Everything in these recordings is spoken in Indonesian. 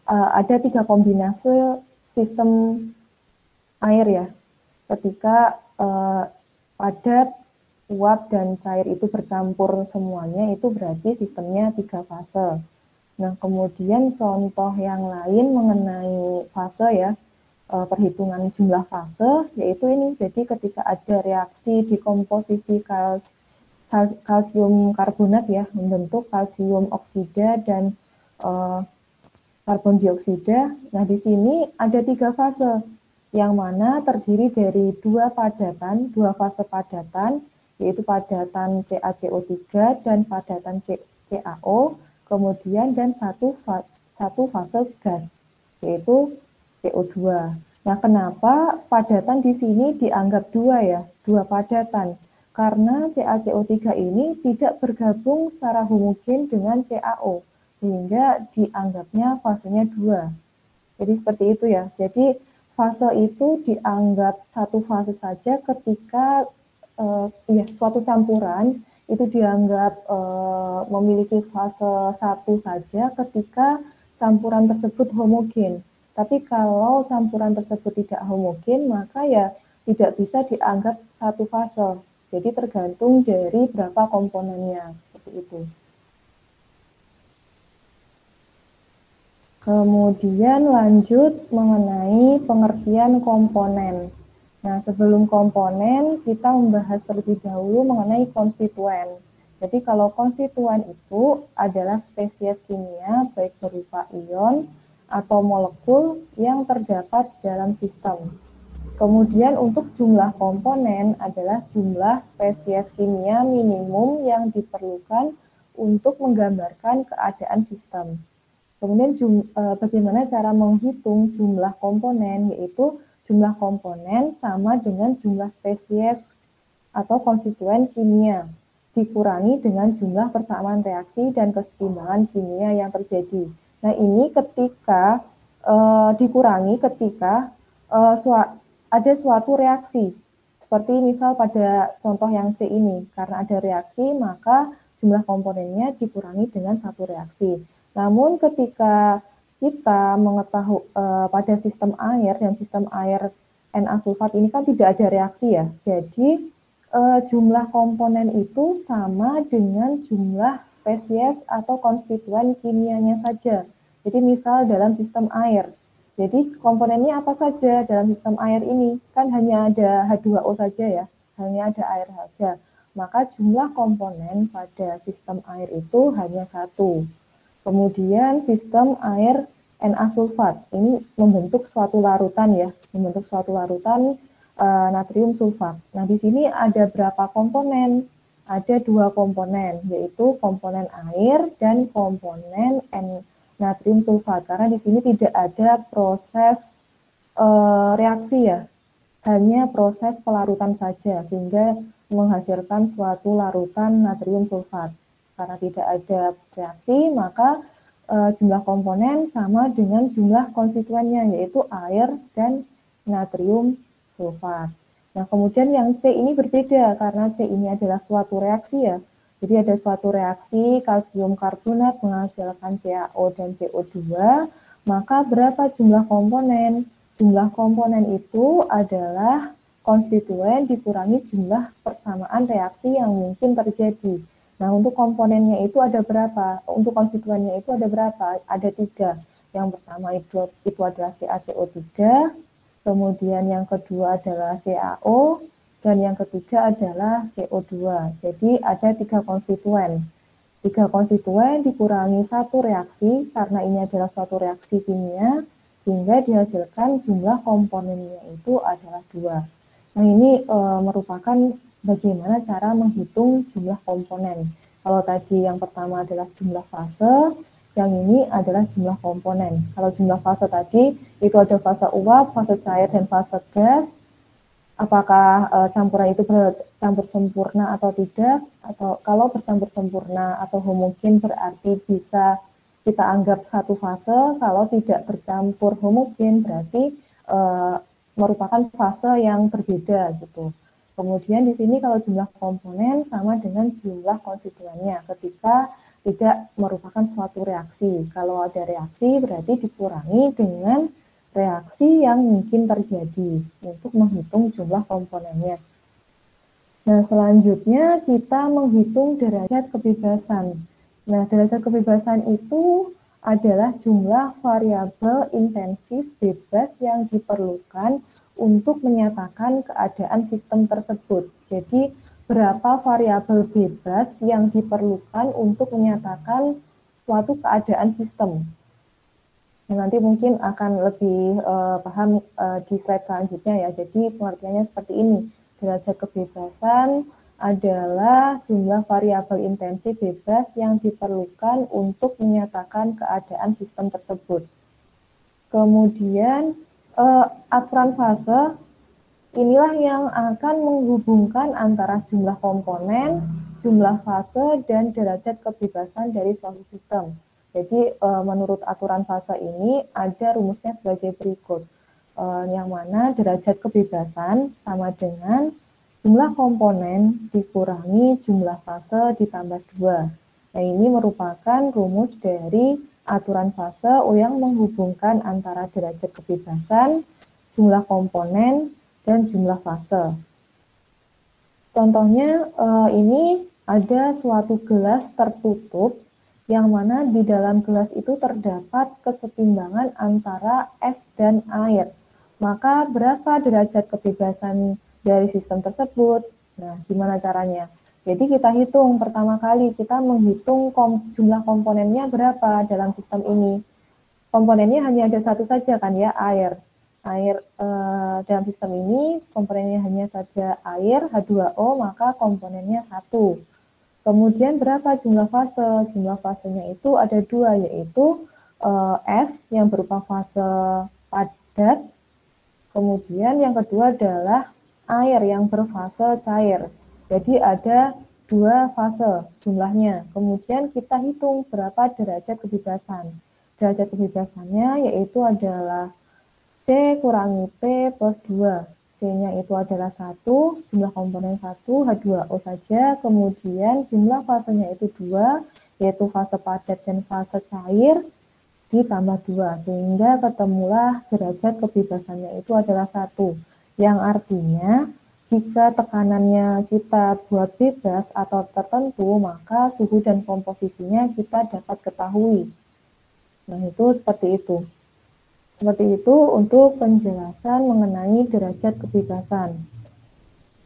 ada 3 kombinasi sistem air ya. Ketika padat, uap, dan cair itu bercampur semuanya, itu berarti sistemnya 3 fase. Nah, kemudian contoh yang lain mengenai fase ya, perhitungan jumlah fase, yaitu ini. Jadi ketika ada reaksi dekomposisi kalsium karbonat ya, membentuk kalsium oksida dan karbon dioksida. Nah, di sini ada 3 fase, yang mana terdiri dari 2 fase padatan, yaitu padatan CaCO3 dan padatan CaO, kemudian dan satu fase gas, yaitu CO2. Nah, kenapa padatan di sini dianggap 2 ya, 2 padatan? Karena CaCO3 ini tidak bergabung secara homogen dengan CaO, sehingga dianggapnya fasenya 2. Jadi seperti itu ya. Jadi fase itu dianggap satu fase saja ketika suatu campuran itu dianggap memiliki fase 1 saja ketika campuran tersebut homogen. Tapi kalau campuran tersebut tidak homogen, maka ya tidak bisa dianggap satu fase. Jadi tergantung dari berapa komponennya, seperti itu. Kemudian lanjut mengenai pengertian komponen. Nah, sebelum komponen, kita membahas terlebih dahulu mengenai konstituen. Jadi kalau konstituen itu adalah spesies kimia, baik berupa ion atau molekul yang terdapat dalam sistem. Kemudian untuk jumlah komponen adalah jumlah spesies kimia minimum yang diperlukan untuk menggambarkan keadaan sistem. Kemudian bagaimana cara menghitung jumlah komponen, yaitu jumlah komponen sama dengan jumlah spesies atau konstituen kimia dikurangi dengan jumlah persamaan reaksi dan kesetimbangan kimia yang terjadi. Nah, ini ketika dikurangi ketika ada suatu reaksi. Seperti misal pada contoh yang C ini, karena ada reaksi maka jumlah komponennya dikurangi dengan satu reaksi. Namun ketika kita mengetahui pada sistem air dan sistem air Na sulfat ini kan tidak ada reaksi ya. Jadi jumlah komponen itu sama dengan jumlah spesies atau konstituen kimianya saja. Jadi misal dalam sistem air. Jadi komponennya apa saja dalam sistem air ini? Kan hanya ada H2O saja ya, hanya ada air saja. Maka jumlah komponen pada sistem air itu hanya satu. Kemudian sistem air Na sulfat, ini membentuk suatu larutan ya, membentuk suatu larutan natrium sulfat. Nah, di sini ada berapa komponen? Ada 2 komponen, yaitu komponen air dan komponen natrium sulfat. Karena di sini tidak ada proses reaksi ya, hanya proses pelarutan saja, sehingga menghasilkan suatu larutan natrium sulfat. Karena tidak ada reaksi, maka jumlah komponen sama dengan jumlah konstituennya, yaitu air dan natrium sulfat. Nah, kemudian yang C ini berbeda, karena C ini adalah suatu reaksi ya. Jadi ada suatu reaksi kalsium karbonat menghasilkan CaO dan CO2, maka berapa jumlah komponen? Jumlah komponen itu adalah konstituen dikurangi jumlah persamaan reaksi yang mungkin terjadi. Nah, untuk komponennya itu ada berapa? Untuk konstituennya itu ada berapa? Ada 3. Yang pertama itu adalah CaCO3, kemudian yang kedua adalah CaO, dan yang ketiga adalah CO2. Jadi ada 3 konstituen. 3 konstituen dikurangi satu reaksi, karena ini adalah suatu reaksi kimia, sehingga dihasilkan jumlah komponennya itu adalah 2. Nah, ini merupakan bagaimana cara menghitung jumlah komponen. Kalau tadi yang pertama adalah jumlah fase, yang ini adalah jumlah komponen. Kalau jumlah fase tadi itu ada fase uap, fase cair, dan fase gas. Apakah campuran itu bercampur sempurna atau tidak? Atau kalau bercampur sempurna atau homogen berarti bisa kita anggap satu fase. Kalau tidak bercampur homogen berarti merupakan fase yang berbeda gitu. Kemudian di sini kalau jumlah komponen sama dengan jumlah konstituennya ketika tidak merupakan suatu reaksi. Kalau ada reaksi berarti dikurangi dengan reaksi yang mungkin terjadi untuk menghitung jumlah komponennya. Nah, selanjutnya kita menghitung derajat kebebasan. Nah, derajat kebebasan itu adalah jumlah variabel intensif bebas yang diperlukan untuk menyatakan keadaan sistem tersebut. Jadi, berapa variabel bebas yang diperlukan untuk menyatakan suatu keadaan sistem. Nah, nanti mungkin akan lebih paham di slide selanjutnya ya. Jadi, pengertiannya seperti ini. Derajat kebebasan adalah jumlah variabel intensif bebas yang diperlukan untuk menyatakan keadaan sistem tersebut. Kemudian aturan fase inilah yang akan menghubungkan antara jumlah komponen, jumlah fase, dan derajat kebebasan dari suatu sistem. Jadi menurut aturan fase ini ada rumusnya sebagai berikut. Yang mana derajat kebebasan sama dengan jumlah komponen dikurangi jumlah fase ditambah 2. Nah, ini merupakan rumus dari aturan fase yang menghubungkan antara derajat kebebasan, jumlah komponen, dan jumlah fase. Contohnya ini ada suatu gelas tertutup yang mana di dalam gelas itu terdapat kesetimbangan antara es dan air. Maka berapa derajat kebebasan dari sistem tersebut? Nah, gimana caranya? Jadi kita hitung pertama kali, kita menghitung jumlah komponennya berapa dalam sistem ini. Komponennya hanya ada satu saja kan ya, air. Air dalam sistem ini komponennya hanya saja air, H2O, maka komponennya 1. Kemudian berapa jumlah fase? Jumlah fasenya itu ada 2, yaitu S yang berupa fase padat. Kemudian yang kedua adalah air yang berfase cair. Jadi ada 2 fase jumlahnya. Kemudian kita hitung berapa derajat kebebasan. Derajat kebebasannya yaitu adalah C kurangi P plus 2. C-nya itu adalah 1, jumlah komponen 1, H2O saja. Kemudian jumlah fasenya itu 2, yaitu fase padat dan fase cair, ditambah 2, sehingga ketemulah derajat kebebasannya itu adalah 1, yang artinya jika tekanannya kita buat bebas atau tertentu, maka suhu dan komposisinya kita dapat ketahui. Nah, itu seperti itu. Seperti itu untuk penjelasan mengenai derajat kebebasan.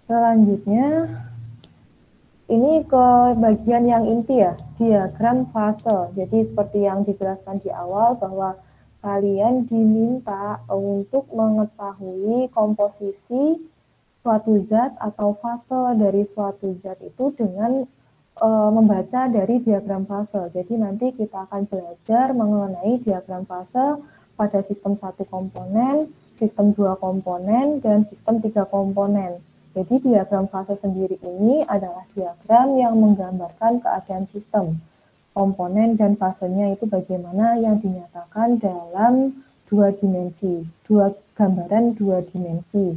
Selanjutnya, ini ke bagian yang inti ya, diagram fase. Jadi seperti yang dijelaskan di awal bahwa kalian diminta untuk mengetahui komposisi suatu zat atau fase dari suatu zat itu dengan membaca dari diagram fase. Jadi nanti kita akan belajar mengenai diagram fase pada sistem 1 komponen, sistem 2 komponen, dan sistem 3 komponen. Jadi diagram fase sendiri ini adalah diagram yang menggambarkan keadaan sistem. Komponen dan fasenya itu bagaimana yang dinyatakan dalam 2 dimensi, gambaran 2 dimensi.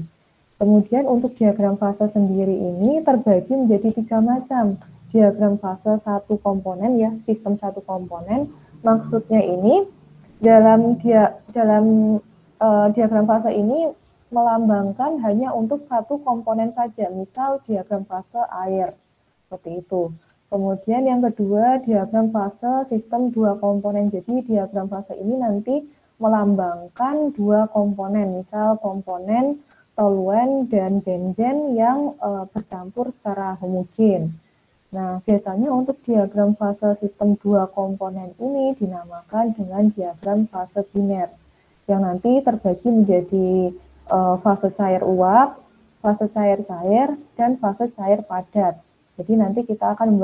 Kemudian untuk diagram fase sendiri ini terbagi menjadi 3 macam. Diagram fase 1 komponen ya, sistem 1 komponen. Maksudnya ini dalam diagram fase ini melambangkan hanya untuk satu komponen saja, misal diagram fase air, seperti itu. Kemudian yang kedua, diagram fase sistem 2 komponen. Jadi diagram fase ini nanti melambangkan 2 komponen, misal komponen toluen dan benzen yang bercampur secara homogen. Nah, biasanya untuk diagram fase sistem 2 komponen ini dinamakan dengan diagram fase biner, yang nanti terbagi menjadi fase cair uap, fase cair-cair, dan fase cair padat. Jadi nanti kita akan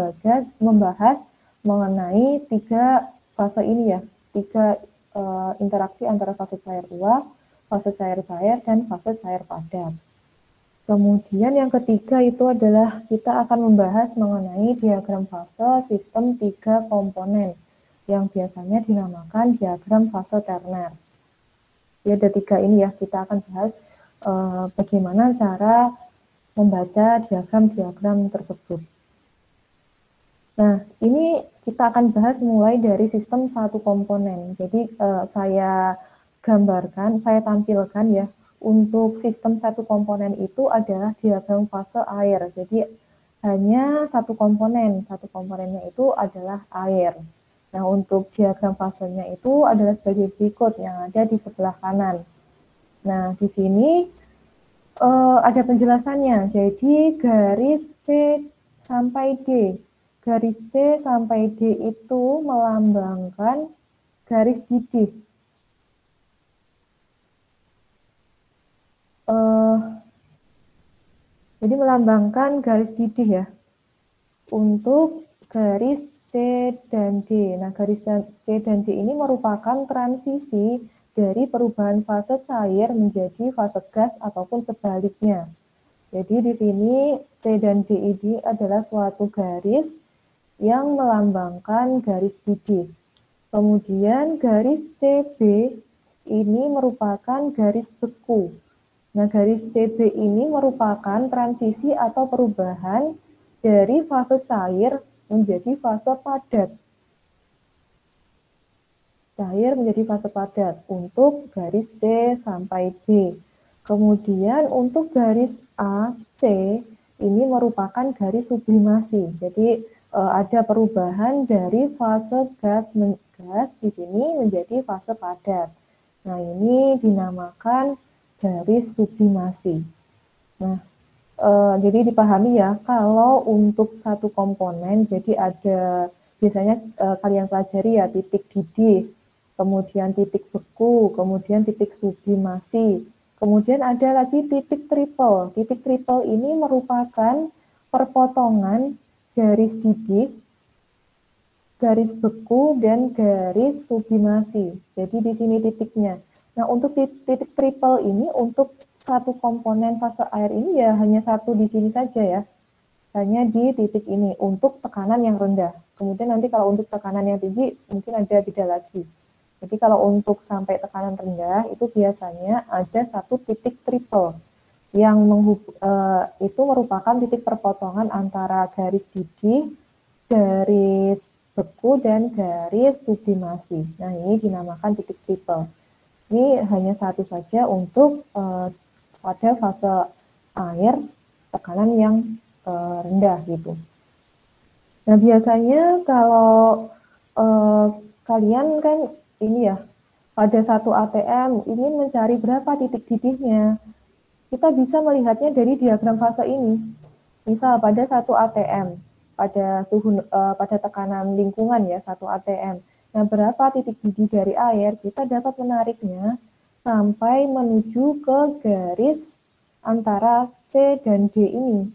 membahas mengenai 3 fase ini ya, 3 interaksi antara fase cair uap, fase cair-cair, dan fase cair padat. Kemudian yang ketiga itu adalah kita akan membahas mengenai diagram fase sistem 3 komponen yang biasanya dinamakan diagram fase terner. Ya, ada 3 ini ya, kita akan bahas bagaimana cara membaca diagram-diagram tersebut. Nah, ini kita akan bahas mulai dari sistem satu komponen. Jadi saya gambarkan, saya tampilkan ya, untuk sistem satu komponen itu adalah diagram fase air. Jadi hanya satu komponennya itu adalah air. Nah, untuk diagram fasenya itu adalah sebagai berikut yang ada di sebelah kanan. Nah, di sini ada penjelasannya. Jadi garis C sampai D. Garis C sampai D itu melambangkan garis didih. Jadi melambangkan garis didih ya. Untuk garis C dan D. Nah, garis C dan D ini merupakan transisi dari perubahan fase cair menjadi fase gas ataupun sebaliknya. Jadi di sini C dan D ini adalah suatu garis yang melambangkan garis didih. Kemudian garis CB ini merupakan garis beku. Nah, garis CB ini merupakan transisi atau perubahan dari fase cair menjadi fase padat. Cair menjadi fase padat untuk garis C sampai D. Kemudian untuk garis AC ini merupakan garis sublimasi. Jadi ada perubahan dari fase gas di sini menjadi fase padat. Nah, ini dinamakan garis sublimasi. Nah, jadi dipahami ya, kalau untuk satu komponen, jadi ada biasanya kalian pelajari ya titik didih, kemudian titik beku, kemudian titik sublimasi, kemudian ada lagi titik triple. Titik triple ini merupakan perpotongan garis didih, garis beku, dan garis sublimasi. Jadi di sini titiknya. Nah, untuk titik triple ini, untuk satu komponen fase air ini ya hanya satu di sini saja ya. Hanya di titik ini, untuk tekanan yang rendah. Kemudian nanti kalau untuk tekanan yang tinggi, mungkin ada beda lagi. Jadi kalau untuk sampai tekanan rendah, itu biasanya ada satu titik triple yang itu merupakan titik perpotongan antara garis didih, garis beku, dan garis sublimasi. Nah, ini dinamakan titik triple. Ini hanya satu saja untuk pada fase air tekanan yang rendah gitu. Nah, biasanya kalau kalian kan ini ya, pada satu ATM ingin mencari berapa titik didihnya, kita bisa melihatnya dari diagram fase ini. Misal pada satu ATM, pada tekanan lingkungan ya, satu ATM. Nah, berapa titik didih dari air, kita dapat menariknya sampai menuju ke garis antara C dan D ini.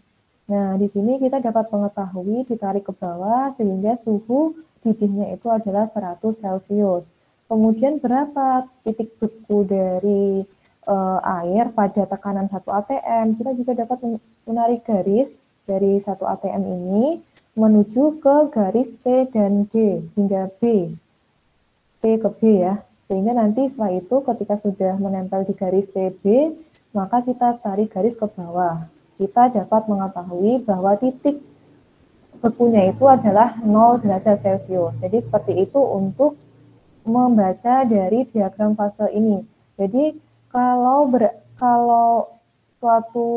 Nah, di sini kita dapat mengetahui ditarik ke bawah sehingga suhu didihnya itu adalah 100 Celcius. Kemudian berapa titik beku dari air pada tekanan satu ATM, kita juga dapat menarik garis dari satu ATM ini menuju ke garis C dan D hingga B, C ke B ya. Sehingga nanti setelah itu ketika sudah menempel di garis CB, maka kita tarik garis ke bawah. Kita dapat mengetahui bahwa titik bekunya itu adalah 0 derajat Celcius. Jadi seperti itu untuk membaca dari diagram fase ini. Jadi kalau suatu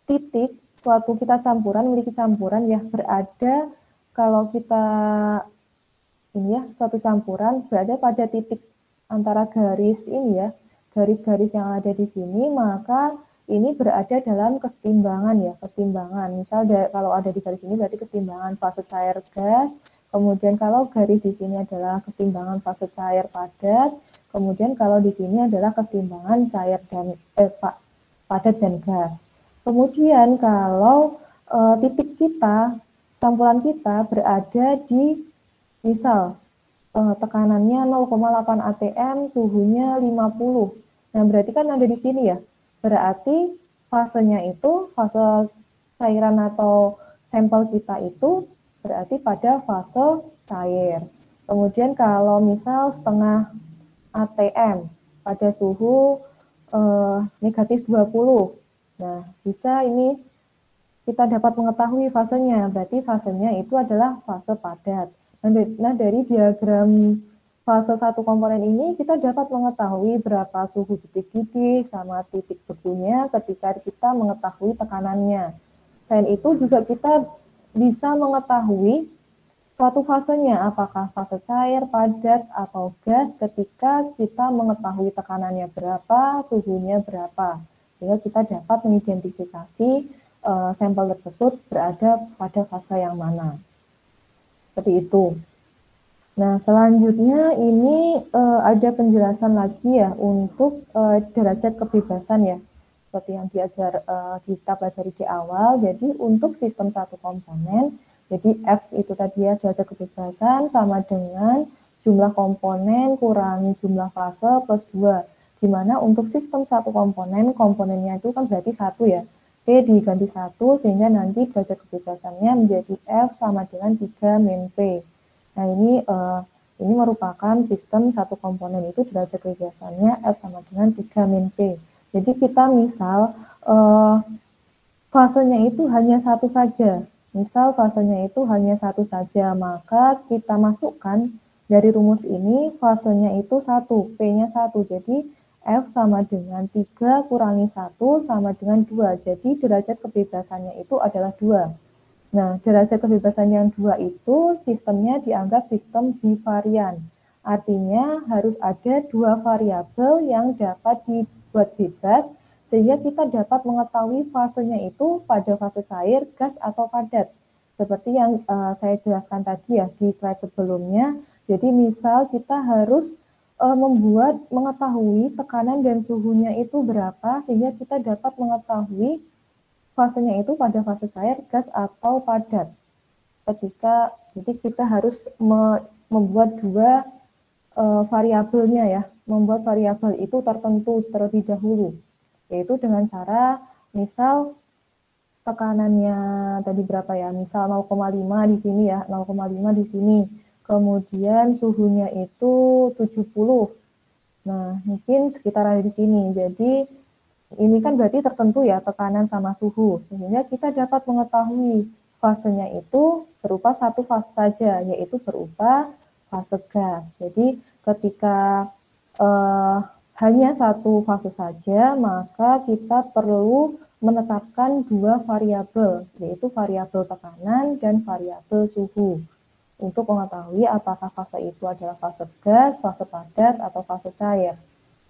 titik, suatu kita memiliki campuran ya, berada kalau kita ini ya, suatu campuran berada pada titik antara garis ini ya, garis-garis yang ada di sini, maka ini berada dalam kesetimbangan ya, kesetimbangan. Misal kalau ada di garis ini berarti kesetimbangan fase cair gas, kemudian kalau garis di sini adalah kesetimbangan fase cair padat, kemudian kalau di sini adalah kesetimbangan cair dan padat dan gas. Kemudian kalau titik kita, campuran kita berada di misal tekanannya 0,8 atm, suhunya 50. Nah, berarti kan ada di sini ya. Berarti fasenya itu, fase cairan atau sampel kita itu berarti pada fase cair. Kemudian kalau misal setengah atm pada suhu negatif 20. Nah, bisa ini kita dapat mengetahui fasenya, berarti fasenya itu adalah fase padat. Nah, dari diagram fase satu komponen ini kita dapat mengetahui berapa suhu titik didih sama titik bekunya ketika kita mengetahui tekanannya. Selain itu juga kita bisa mengetahui suatu fasenya, apakah fase cair, padat, atau gas ketika kita mengetahui tekanannya berapa, suhunya berapa. Sehingga kita dapat mengidentifikasi sampel tersebut berada pada fase yang mana. Seperti itu. Nah, selanjutnya ini ada penjelasan lagi ya untuk derajat kebebasan ya. Seperti yang kita pelajari di awal. Jadi untuk sistem satu komponen, jadi F itu tadi ya derajat kebebasan sama dengan jumlah komponen kurangi jumlah fase plus 2. Dimana untuk sistem satu komponen, komponennya itu kan berarti satu ya. P diganti 1 sehingga nanti derajat kebebasannya menjadi F sama dengan 3 min P. Nah, ini merupakan sistem satu komponen itu derajat kebebasannya F sama dengan 3 min P. Jadi kita misal fasenya itu hanya satu saja. Misal fasenya itu hanya satu saja, maka kita masukkan dari rumus ini fasenya itu 1, P-nya 1. Jadi F sama dengan 3 kurangi 1 sama dengan 2. Jadi derajat kebebasannya itu adalah 2. Nah, derajat kebebasan yang 2 itu sistemnya dianggap sistem bivarian. Artinya harus ada 2 variabel yang dapat dibuat bebas sehingga kita dapat mengetahui fasenya itu pada fase cair, gas, atau padat. Seperti yang saya jelaskan tadi ya di slide sebelumnya. Jadi misal kita harus mengetahui tekanan dan suhunya itu berapa sehingga kita dapat mengetahui fasenya itu pada fase cair, gas, atau padat. Jadi kita harus membuat 2 variabelnya ya, membuat variabel itu tertentu terlebih dahulu, yaitu dengan cara misal tekanannya tadi berapa ya, misal 0,5 di sini ya, 0,5 di sini, kemudian suhunya itu 70. Nah, mungkin sekitar ada di sini. Jadi ini kan berarti tertentu ya tekanan sama suhu, sehingga kita dapat mengetahui fasenya itu berupa satu fase saja, yaitu berupa fase gas. Jadi ketika hanya satu fase saja, maka kita perlu menetapkan 2 variabel, yaitu variabel tekanan dan variabel suhu, untuk mengetahui apakah fase itu adalah fase gas, fase padat, atau fase cair.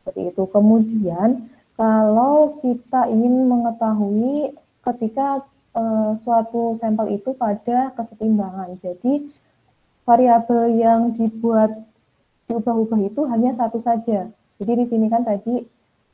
Seperti itu. Kemudian kalau kita ingin mengetahui ketika suatu sampel itu pada kesetimbangan, jadi variabel yang diubah-ubah itu hanya satu saja. Jadi di sini kan tadi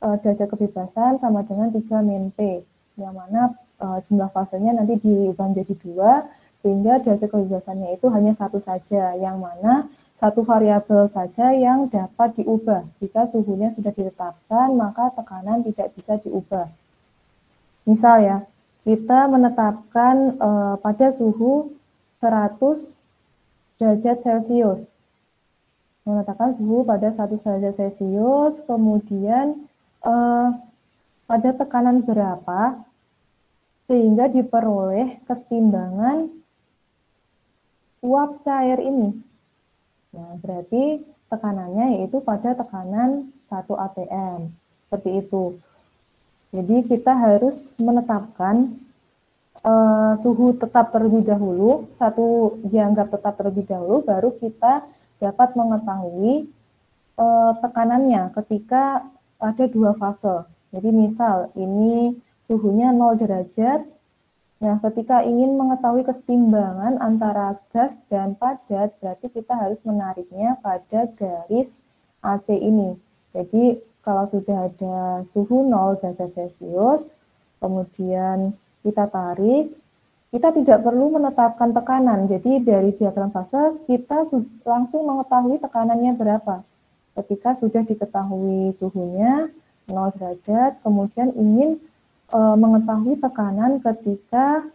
derajat kebebasan sama dengan 3 min P, yang mana jumlah fasenya nanti diubah menjadi 2, sehingga derajat kebebasannya itu hanya satu saja, yang mana satu variabel saja yang dapat diubah. Jika suhunya sudah ditetapkan, maka tekanan tidak bisa diubah. Misal ya, kita menetapkan pada suhu 100 derajat Celcius. Menetapkan suhu pada 100 derajat Celcius, kemudian pada tekanan berapa, sehingga diperoleh kesetimbangan uap cair ini. Nah, berarti tekanannya yaitu pada tekanan 1 atm. Seperti itu. Jadi kita harus menetapkan suhu tetap terlebih dahulu, satu dianggap tetap terlebih dahulu, baru kita dapat mengetahui tekanannya ketika ada 2 fase. Jadi misal ini suhunya 0 derajat, nah, ketika ingin mengetahui kesetimbangan antara gas dan padat, berarti kita harus menariknya pada garis AC ini. Jadi, kalau sudah ada suhu 0 derajat Celcius, kemudian kita tarik, kita tidak perlu menetapkan tekanan. Jadi, dari diagram fase, kita langsung mengetahui tekanannya berapa. Ketika sudah diketahui suhunya 0 derajat, kemudian ingin mengetahui tekanan ketika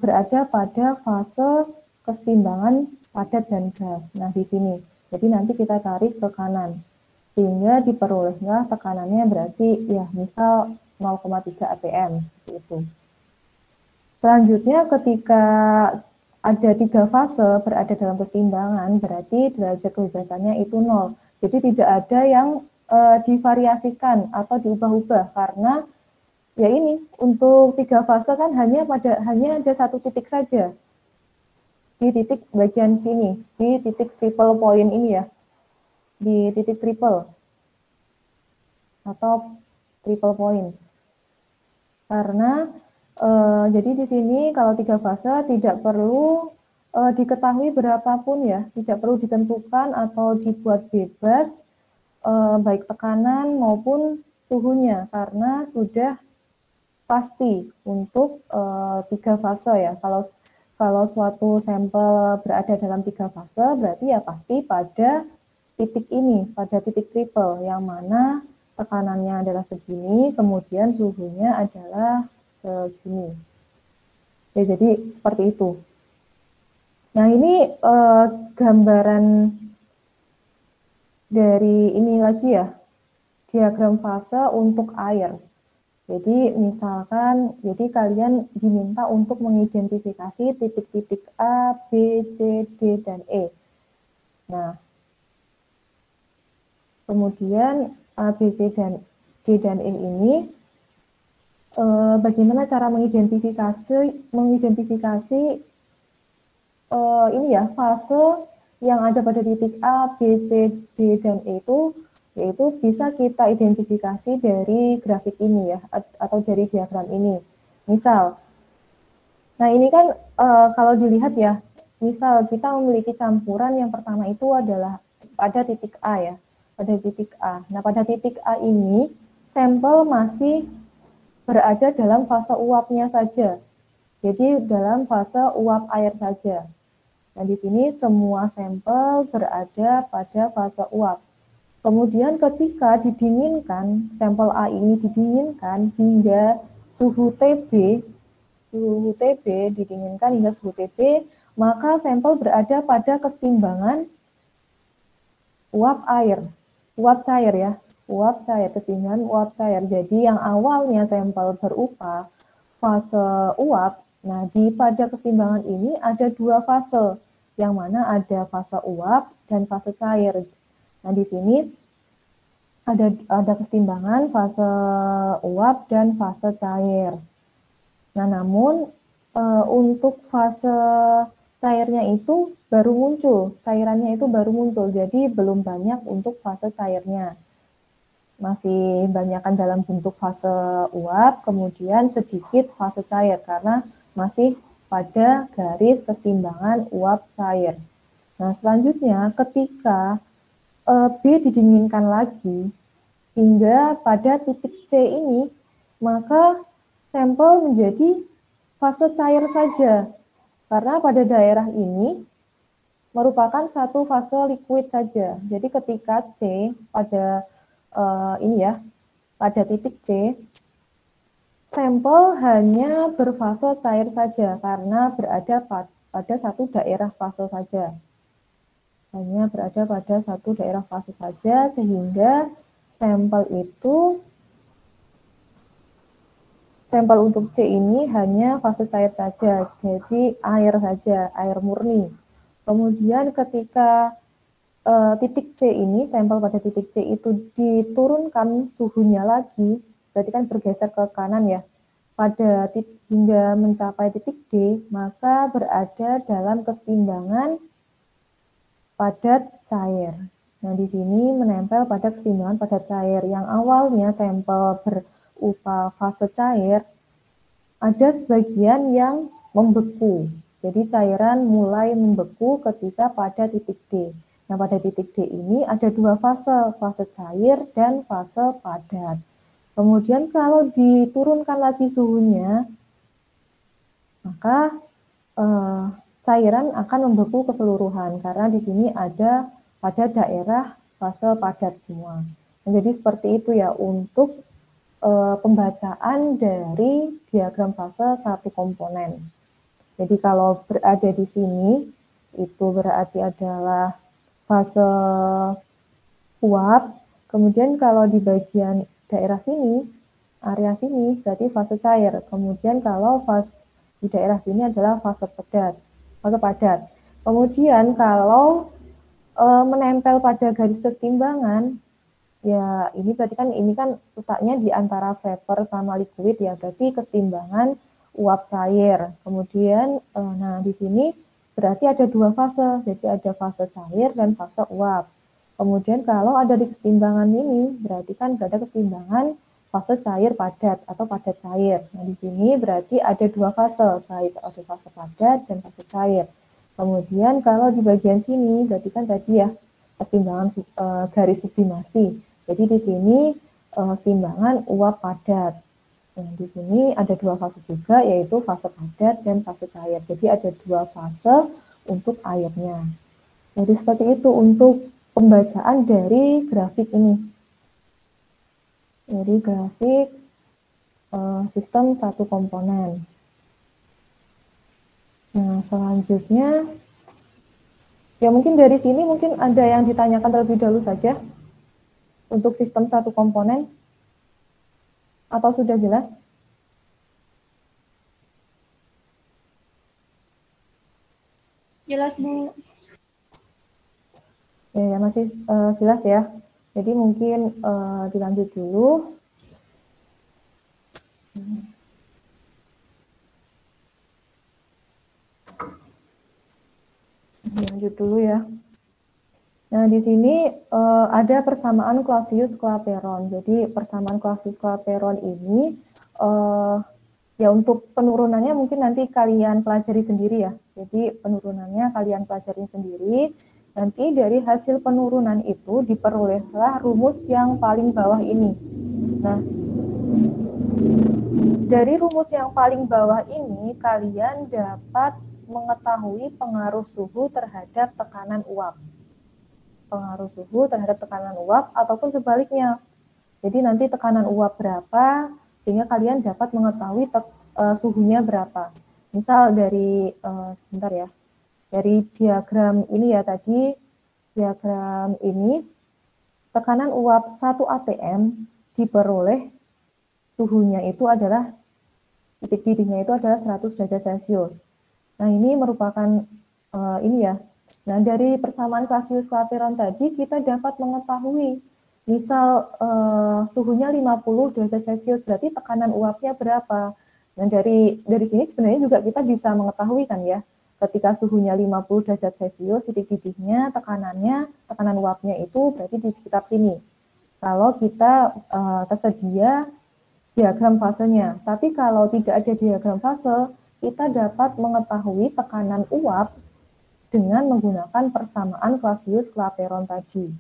berada pada fase kesetimbangan padat dan gas. Nah, di sini. Jadi nanti kita tarik ke kanan. Sehingga diperolehlah tekanannya berarti ya misal 0,3 atm. Seperti itu. Selanjutnya ketika ada 3 fase berada dalam keseimbangan, berarti derajat kebebasannya itu 0. Jadi tidak ada yang divariasikan atau diubah-ubah, karena ya ini untuk 3 fase kan hanya ada satu titik saja, di titik bagian sini, di titik triple point ini ya, di titik triple atau triple point. Karena jadi di sini kalau 3 fase tidak perlu diketahui berapapun ya, tidak perlu ditentukan atau dibuat bebas baik tekanan maupun suhunya, karena sudah pasti untuk 3 fase ya. Kalau suatu sampel berada dalam 3 fase, berarti ya pasti pada titik ini, pada titik triple, yang mana tekanannya adalah segini, kemudian suhunya adalah segini. Ya, jadi seperti itu. Nah, ini gambaran dari ini lagi ya, diagram fase untuk air. Jadi misalkan, jadi kalian diminta untuk mengidentifikasi titik-titik A, B, C, D, dan E. Nah, kemudian A, B, C, dan D, dan E ini bagaimana cara mengidentifikasi ini ya, fase yang ada pada titik A, B, C, D, dan E itu, yaitu bisa kita identifikasi dari grafik ini ya, atau dari diagram ini. Misal, nah ini kan kalau dilihat ya, misal kita memiliki campuran yang pertama itu adalah pada titik A ya, pada titik A. Nah pada titik A ini, sampel masih berada dalam fase uapnya saja. Jadi dalam fase uap air saja. Nah, di sini semua sampel berada pada fase uap. Kemudian ketika didinginkan, sampel A ini didinginkan hingga suhu TB didinginkan hingga suhu TB, maka sampel berada pada keseimbangan uap air, uap cair ya, uap cair, keseimbangan uap cair. Jadi yang awalnya sampel berupa fase uap, nah pada keseimbangan ini ada 2 fase, yang mana ada fase uap dan fase cair. Nah, di sini ada keseimbangan fase uap dan fase cair. Nah, namun untuk fase cairnya itu baru muncul, cairannya itu baru muncul, jadi belum banyak untuk fase cairnya. Masih banyakkan dalam bentuk fase uap, kemudian sedikit fase cair, karena masih pada garis keseimbangan uap cair. Nah, selanjutnya ketika B didinginkan lagi hingga pada titik C ini, maka sampel menjadi fase cair saja, karena pada daerah ini merupakan satu fase liquid saja. Jadi ketika C pada ini ya, pada titik C, sampel hanya berfase cair saja karena berada pada satu daerah fase saja. Hanya berada pada satu daerah fase saja, sehingga sampel untuk C ini hanya fase cair saja, jadi air saja, air murni. Kemudian ketika titik C ini, sampel pada titik C itu diturunkan suhunya lagi, berarti kan bergeser ke kanan ya, pada hingga mencapai titik D, maka berada dalam keseimbangan padat cair. Nah, di sini menempel pada keseimbangan padat cair. Yang awalnya sampel berupa fase cair, ada sebagian yang membeku. Jadi cairan mulai membeku ketika pada titik D. Nah, pada titik D ini ada 2 fase, fase cair dan fase padat. Kemudian kalau diturunkan lagi suhunya, maka cairan akan membeku keseluruhan, karena di sini ada pada daerah fase padat semua. Jadi seperti itu ya untuk pembacaan dari diagram fase satu komponen. Jadi kalau berada di sini, itu berarti adalah fase uap. Kemudian kalau di bagian daerah sini, area sini, berarti fase cair. Kemudian kalau Di daerah sini adalah fase padat. Kemudian kalau menempel pada garis kesetimbangan, ya ini berarti kan ini kan letaknya di antara vapor sama liquid ya, berarti kesetimbangan uap cair. Kemudian nah di sini berarti ada dua fase, jadi ada fase cair dan fase uap. Kemudian kalau ada di kesetimbangan ini berarti kan ada kesetimbangan fase cair padat atau padat cair. Nah di sini berarti ada dua fase, baik ada fase padat dan fase cair. Kemudian kalau di bagian sini berarti kan tadi ya kesetimbangan garis sublimasi. Jadi di sini timbangan uap padat. Nah, di sini ada dua fase juga, yaitu fase padat dan fase cair. Jadi ada dua fase untuk airnya. Jadi seperti itu untuk pembacaan dari grafik ini. Jadi grafik sistem satu komponen. Nah, selanjutnya, ya mungkin dari sini mungkin ada yang ditanyakan terlebih dahulu saja. Untuk sistem satu komponen, atau sudah jelas? Jelas, Bu. Ya, masih jelas ya. Jadi mungkin dilanjut dulu. Dilanjut dulu ya. Nah, di sini ada persamaan Clausius-Clapeyron. Jadi persamaan Clausius-Clapeyron ini ya untuk penurunannya mungkin nanti kalian pelajari sendiri ya. Jadi penurunannya kalian pelajari sendiri. Nanti dari hasil penurunan itu diperolehlah rumus yang paling bawah ini. Nah, dari rumus yang paling bawah ini kalian dapat mengetahui pengaruh suhu terhadap tekanan uap. Pengaruh suhu terhadap tekanan uap ataupun sebaliknya. Jadi nanti tekanan uap berapa sehingga kalian dapat mengetahui suhunya berapa. Misal dari sebentar ya. Dari diagram ini ya tadi, diagram ini tekanan uap 1 atm diperoleh suhunya itu adalah titik didihnya itu adalah 100 derajat Celcius. Nah, ini merupakan ini ya. Nah, dari persamaan Clausius-Clapeyron tadi kita dapat mengetahui misal suhunya 50 derajat Celcius, berarti tekanan uapnya berapa. Nah, dari sini sebenarnya juga kita bisa mengetahui kan ya, ketika suhunya 50 derajat Celcius, titik didihnya, tekanan uapnya itu berarti di sekitar sini. Kalau kita tersedia diagram fasenya. Tapi kalau tidak ada diagram fase, kita dapat mengetahui tekanan uap dengan menggunakan persamaan Clausius-Clapeyron tadi.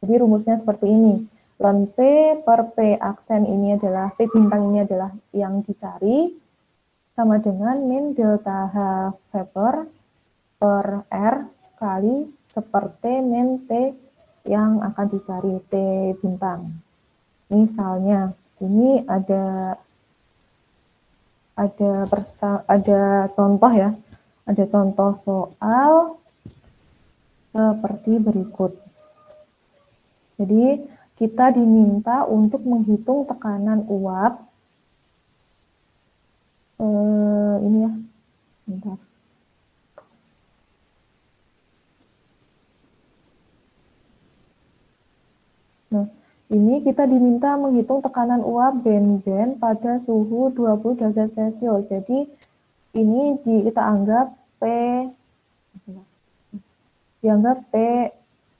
Jadi rumusnya seperti ini. Ln P per P aksen ini adalah, P bintang ini adalah yang dicari, sama dengan min delta H vapor per R kali seperti min T yang akan dicari, T bintang. Misalnya, ini ada contoh ya. Ada contoh soal seperti berikut. Jadi kita diminta untuk menghitung tekanan uap. Ini ya, bentar. Nah, ini kita diminta menghitung tekanan uap benzen pada suhu 20 derajat Celcius. Jadi ini kita anggap P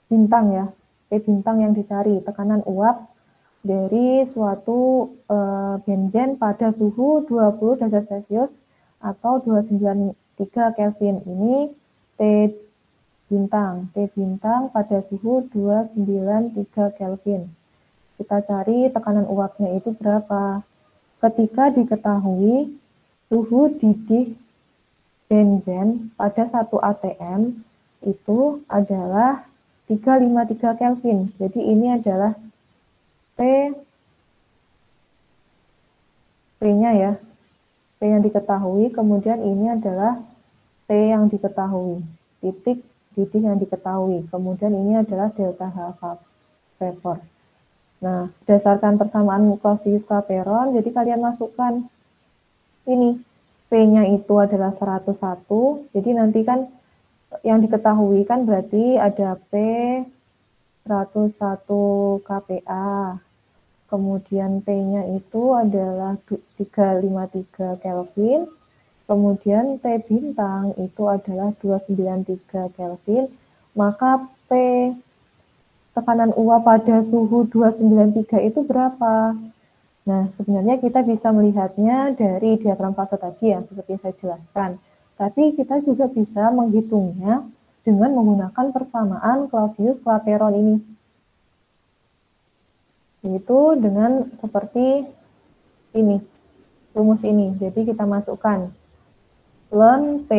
bintang ya, P bintang yang dicari, tekanan uap dari suatu benzen pada suhu 20 derajat Celcius atau 293 Kelvin. Ini T bintang pada suhu 293 Kelvin. Kita cari tekanan uapnya itu berapa. Ketika diketahui suhu didih benzen pada 1 atm itu adalah 353 Kelvin. Jadi ini adalah P-nya ya. P yang diketahui, kemudian ini adalah T yang diketahui. Titik didih yang diketahui. Kemudian ini adalah delta H vapor. Nah, berdasarkan persamaan Clausius-Clapeyron, jadi kalian masukkan ini P-nya itu adalah 101, jadi nanti kan yang diketahui kan berarti ada P 101 kPa, kemudian T-nya itu adalah 353 Kelvin, kemudian T bintang itu adalah 293 Kelvin, maka P tekanan uap pada suhu 293 itu berapa? Nah, sebenarnya kita bisa melihatnya dari diagram fase tadi yang seperti saya jelaskan. Tapi kita juga bisa menghitungnya dengan menggunakan persamaan Clausius-Clapeyron ini. Yaitu dengan seperti ini, rumus ini. Jadi kita masukkan ln P,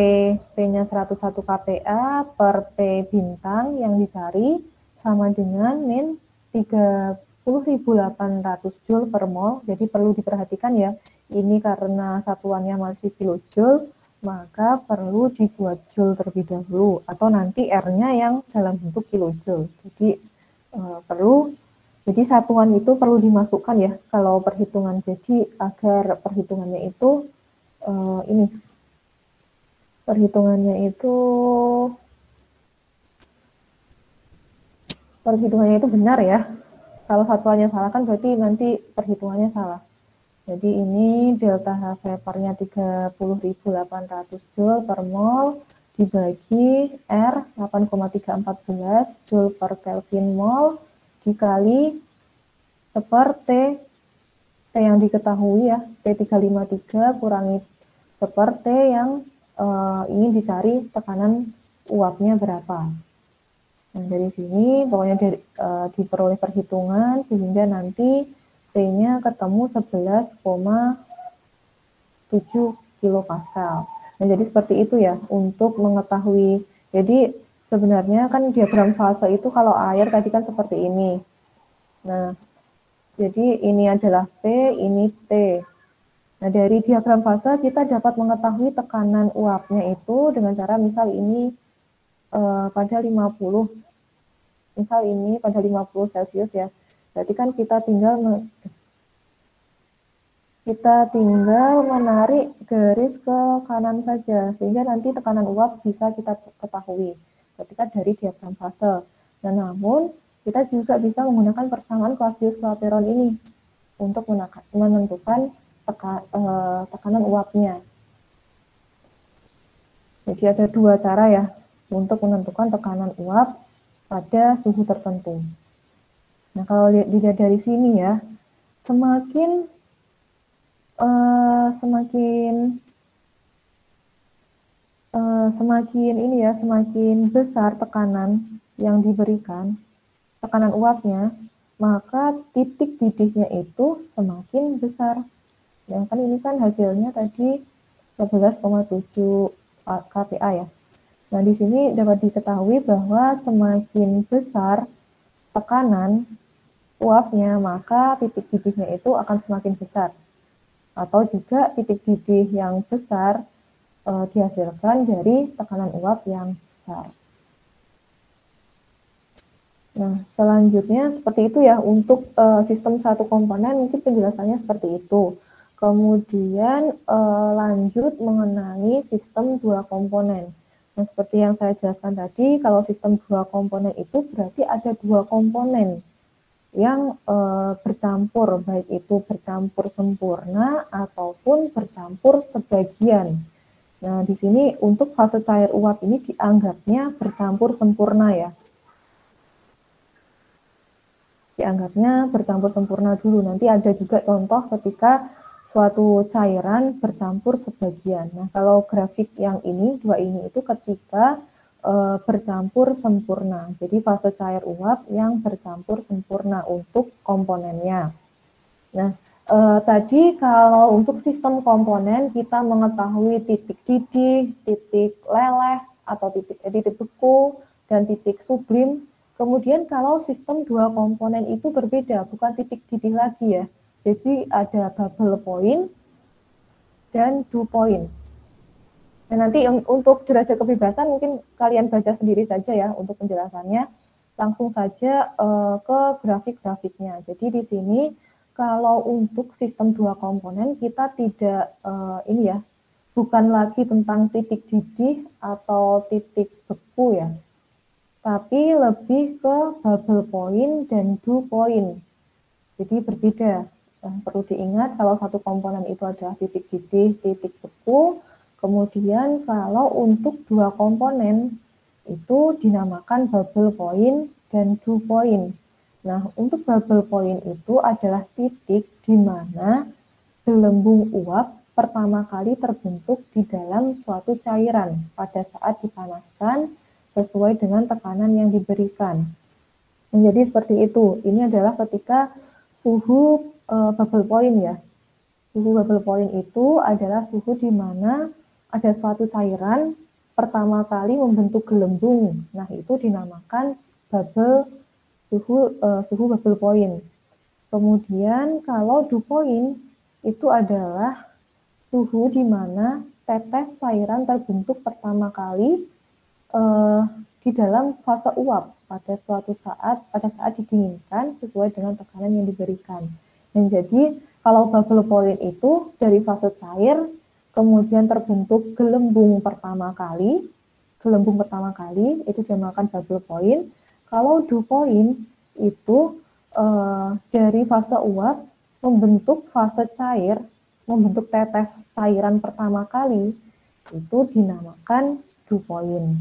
P-nya 101 kPa per P bintang yang dicari sama dengan min 30.800 Joule per mol. Jadi perlu diperhatikan ya, ini karena satuannya masih kilojoule, maka perlu dibuat joule terlebih dahulu, atau nanti R-nya yang dalam bentuk kilojoule. Jadi jadi satuan itu perlu dimasukkan ya kalau perhitungan. Jadi agar perhitungannya itu perhitungannya itu benar ya. Kalau satuannya salah kan berarti nanti perhitungannya salah. Jadi ini delta H vapornya 30.800 Joule per mol dibagi R 8,314 Joule per Kelvin mol dikali seper T yang diketahui ya, T353 kurangi seper T yang ingin dicari tekanan uapnya berapa. Nah, dari sini pokoknya diperoleh perhitungan sehingga nanti T-nya ketemu 11,7 kilopascal. Nah, jadi seperti itu ya untuk mengetahui. Jadi sebenarnya kan diagram fase itu kalau air tadi kan seperti ini. Nah, jadi ini adalah P, ini T. Nah, dari diagram fase kita dapat mengetahui tekanan uapnya itu dengan cara misal ini pada 50, misal ini pada 50 Celcius ya. Berarti kan kita tinggal menarik garis ke kanan saja sehingga nanti tekanan uap bisa kita ketahui ketika dari diagram fase. Nah, namun kita juga bisa menggunakan persamaan Clausius-Clapeyron ini untuk menentukan tekanan uapnya. Jadi ada dua cara ya untuk menentukan tekanan uap pada suhu tertentu. Nah, kalau dilihat dari sini ya, semakin besar tekanan yang diberikan, tekanan uapnya, maka titik didihnya itu semakin besar. Yang kan ini kan hasilnya tadi 11,7 kPa ya. Nah, di sini dapat diketahui bahwa semakin besar tekanan uapnya, maka titik didihnya itu akan semakin besar. Atau juga titik didih yang besar dihasilkan dari tekanan uap yang besar. Nah, selanjutnya seperti itu ya untuk sistem satu komponen, mungkin penjelasannya seperti itu. Kemudian lanjut mengenai sistem dua komponen. Nah, seperti yang saya jelaskan tadi, kalau sistem dua komponen itu berarti ada dua komponen yang bercampur, baik itu bercampur sempurna ataupun bercampur sebagian. Nah, di sini untuk fase cair uap ini dianggapnya bercampur sempurna ya. Dianggapnya bercampur sempurna dulu. Nanti ada juga contoh ketika suatu cairan bercampur sebagian. Nah, kalau grafik yang ini, dua ini itu ketika bercampur sempurna. Jadi fase cair uap yang bercampur sempurna untuk komponennya. Nah, tadi kalau untuk sistem komponen kita mengetahui titik didih, titik leleh atau titik beku dan titik sublim. Kemudian kalau sistem dua komponen itu berbeda, bukan titik didih lagi ya. Jadi ada bubble point dan dew point. Nah, nanti untuk derajat kebebasan mungkin kalian baca sendiri saja ya untuk penjelasannya. Langsung saja ke grafik-grafiknya. Jadi di sini kalau untuk sistem dua komponen kita tidak bukan lagi tentang titik didih atau titik beku ya, tapi lebih ke bubble point dan dew point. Jadi berbeda. Perlu diingat kalau satu komponen itu adalah titik didih, titik beku. Kemudian kalau untuk dua komponen itu dinamakan bubble point dan dew point. Nah, untuk bubble point itu adalah titik di mana gelembung uap pertama kali terbentuk di dalam suatu cairan pada saat dipanaskan sesuai dengan tekanan yang diberikan. Jadi seperti itu. Ini adalah ketika suhu bubble point ya. Suhu bubble point itu adalah suhu di mana ada suatu cairan pertama kali membentuk gelembung. Nah, itu dinamakan suhu bubble point. Kemudian kalau dew point itu adalah suhu di mana tetes cairan terbentuk pertama kali di dalam fase uap pada saat didinginkan sesuai dengan tekanan yang diberikan. Dan jadi kalau bubble point itu dari fase cair kemudian terbentuk gelembung pertama kali itu dinamakan bubble point. Kalau dew point itu dari fase uap membentuk fase cair, membentuk tetes cairan pertama kali itu dinamakan dew point.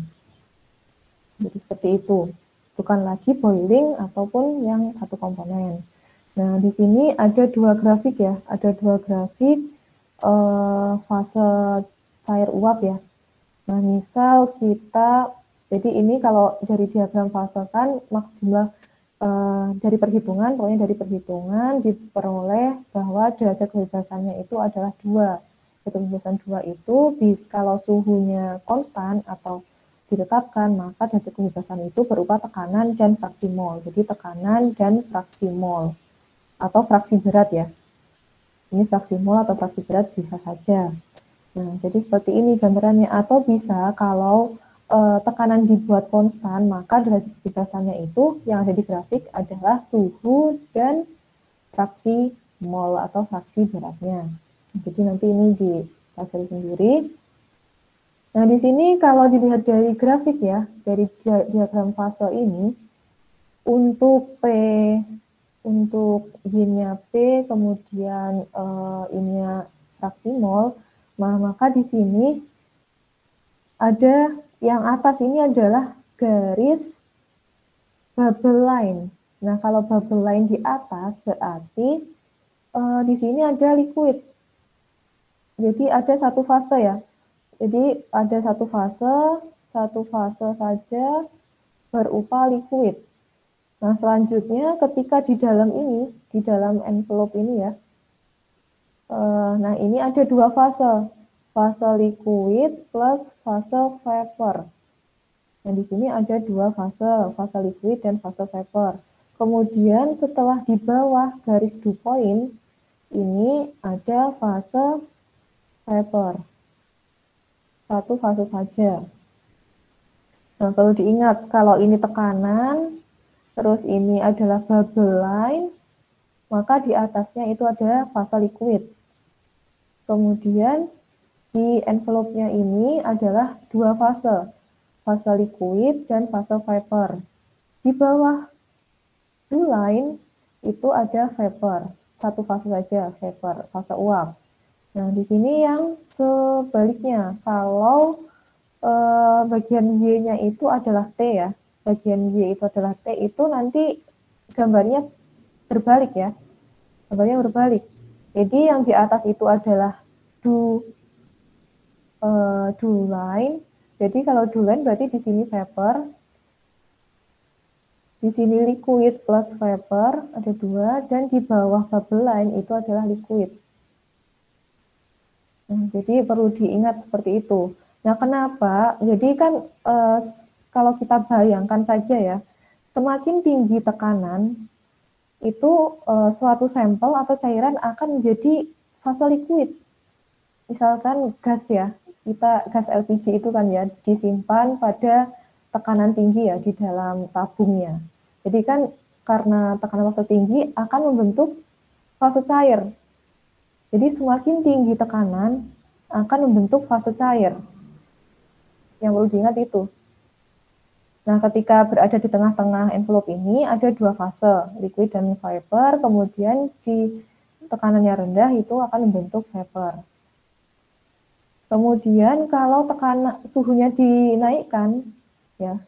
Jadi seperti itu, bukan lagi boiling ataupun yang satu komponen. Nah, di sini ada dua grafik ya, ada dua grafik fase cair uap ya. Nah, misal kita, jadi ini kalau dari diagram fase kan maksimal dari perhitungan, pokoknya dari perhitungan diperoleh bahwa derajat kebebasannya itu adalah 2. Derajat kebebasan 2 itu kalau suhunya konstan atau ditetapkan, maka derajat kebebasan itu berupa tekanan dan fraksi mol. Jadi tekanan dan fraksi mol atau fraksi berat ya. Ini fraksi mol atau fraksi berat bisa saja. Nah, jadi seperti ini gambarannya. Atau bisa kalau tekanan dibuat konstan, maka derajat kebebasannya itu yang ada di grafik adalah suhu dan fraksi mol atau fraksi beratnya. Jadi nanti ini dipelajari sendiri. Nah, di sini kalau dilihat dari grafik ya, dari diagram fase ini, untuk P, untuk Y-nya P, kemudian ini-nya fraksi mol, maka di sini ada yang atas ini adalah garis bubble line. Nah, kalau bubble line di atas berarti di sini ada liquid. Jadi ada satu fase ya. Jadi ada satu fase saja berupa liquid. Nah, selanjutnya ketika di dalam ini, di dalam envelope ini ya, nah ini ada dua fase liquid plus fase vapor. Nah, di sini ada dua fase liquid dan fase vapor. Kemudian setelah di bawah garis dew point, ini ada fase vapor. Satu fase saja. Nah, perlu diingat kalau ini tekanan, terus ini adalah bubble line, maka di atasnya itu ada fase liquid. Kemudian di envelope-nya ini adalah dua fase liquid dan fase vapor. Di bawah dew line itu ada vapor, satu fase saja vapor, fase uap. Nah, di sini yang sebaliknya, kalau bagian Y-nya itu adalah T ya, bagian Y itu adalah T, itu nanti gambarnya berbalik ya, gambarnya berbalik. Jadi yang di atas itu adalah dew line. Jadi kalau dew line berarti di sini vapor, di sini liquid plus vapor ada dua, dan di bawah bubble line itu adalah liquid. Nah, jadi perlu diingat seperti itu. Nah, kenapa? Jadi kan kalau kita bayangkan saja ya, semakin tinggi tekanan itu suatu sampel atau cairan akan menjadi fase liquid. Misalkan gas ya, gas LPG itu kan ya disimpan pada tekanan tinggi ya di dalam tabungnya. Jadi kan karena tekanan fase tinggi akan membentuk fase cair. Jadi semakin tinggi tekanan, akan membentuk fase cair. Yang perlu diingat itu. Nah, ketika berada di tengah-tengah envelope ini ada dua fase, liquid dan vapor, kemudian di tekanannya rendah itu akan membentuk vapor. Kemudian kalau tekanan suhunya dinaikkan, ya,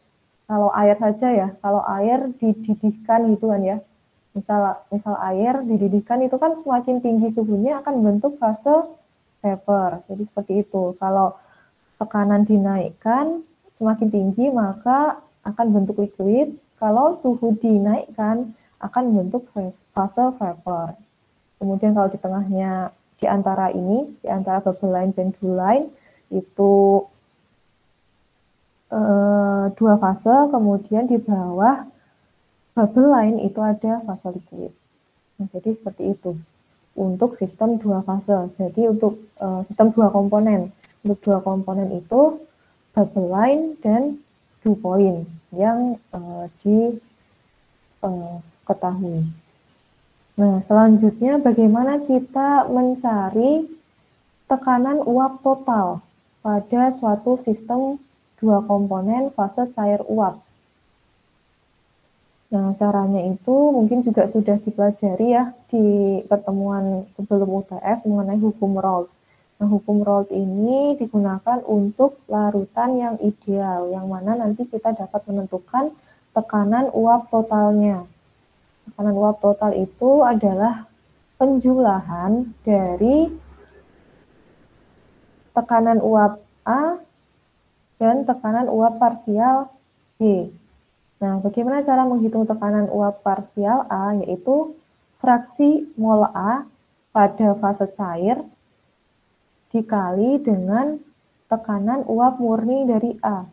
kalau air saja ya, kalau air dididihkan gitu kan ya, misal air dididihkan itu kan semakin tinggi suhunya akan membentuk fase vapor. Jadi seperti itu. Kalau tekanan dinaikkan semakin tinggi maka akan bentuk liquid. Kalau suhu dinaikkan akan membentuk fase vapor. Kemudian kalau di tengahnya di antara ini, di antara bubble line dan dew line itu dua fase, kemudian di bawah bubble line itu ada fase liquid. Nah, jadi seperti itu untuk sistem dua fase. Jadi untuk sistem dua komponen, untuk dua komponen itu bubble line dan dew point yang diketahui. Nah, selanjutnya bagaimana kita mencari tekanan uap total pada suatu sistem dua komponen fase cair uap. Nah, caranya itu mungkin juga sudah dipelajari ya di pertemuan sebelum UTS mengenai hukum Raoult. Nah, hukum Raoult ini digunakan untuk larutan yang ideal, yang mana nanti kita dapat menentukan tekanan uap totalnya. Tekanan uap total itu adalah penjumlahan dari tekanan uap A dan tekanan uap parsial B. Nah, bagaimana cara menghitung tekanan uap parsial A, yaitu fraksi mol A pada fase cair dikali dengan tekanan uap murni dari A.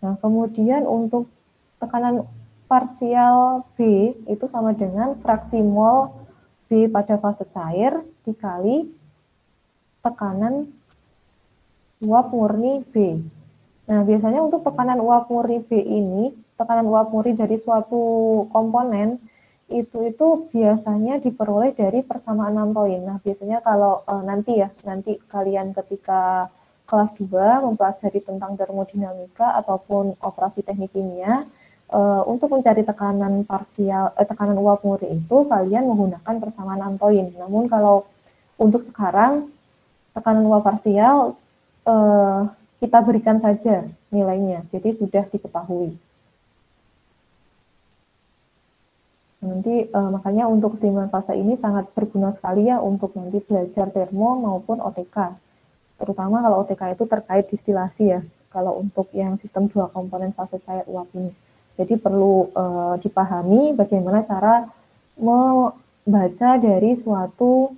Nah, kemudian untuk tekanan parsial B itu sama dengan fraksi mol B pada fase cair dikali tekanan uap murni B. Nah, biasanya untuk tekanan uap murni B ini, tekanan uap murni dari suatu komponen, itu biasanya diperoleh dari persamaan 6 poin. Nah, biasanya kalau nanti kalian ketika kelas 2 mempelajari tentang termodinamika ataupun operasi teknik kimia, untuk mencari tekanan parsial, tekanan uap murni itu kalian menggunakan persamaan 6 poin. Namun kalau untuk sekarang tekanan uap parsial kita berikan saja nilainya, jadi sudah diketahui. Nanti makanya untuk keseimbangan fase ini sangat berguna sekali ya untuk nanti belajar termo maupun OTK. Terutama kalau OTK itu terkait distilasi ya, kalau untuk yang sistem dua komponen fase cair uap ini. Jadi perlu dipahami bagaimana cara membaca dari suatu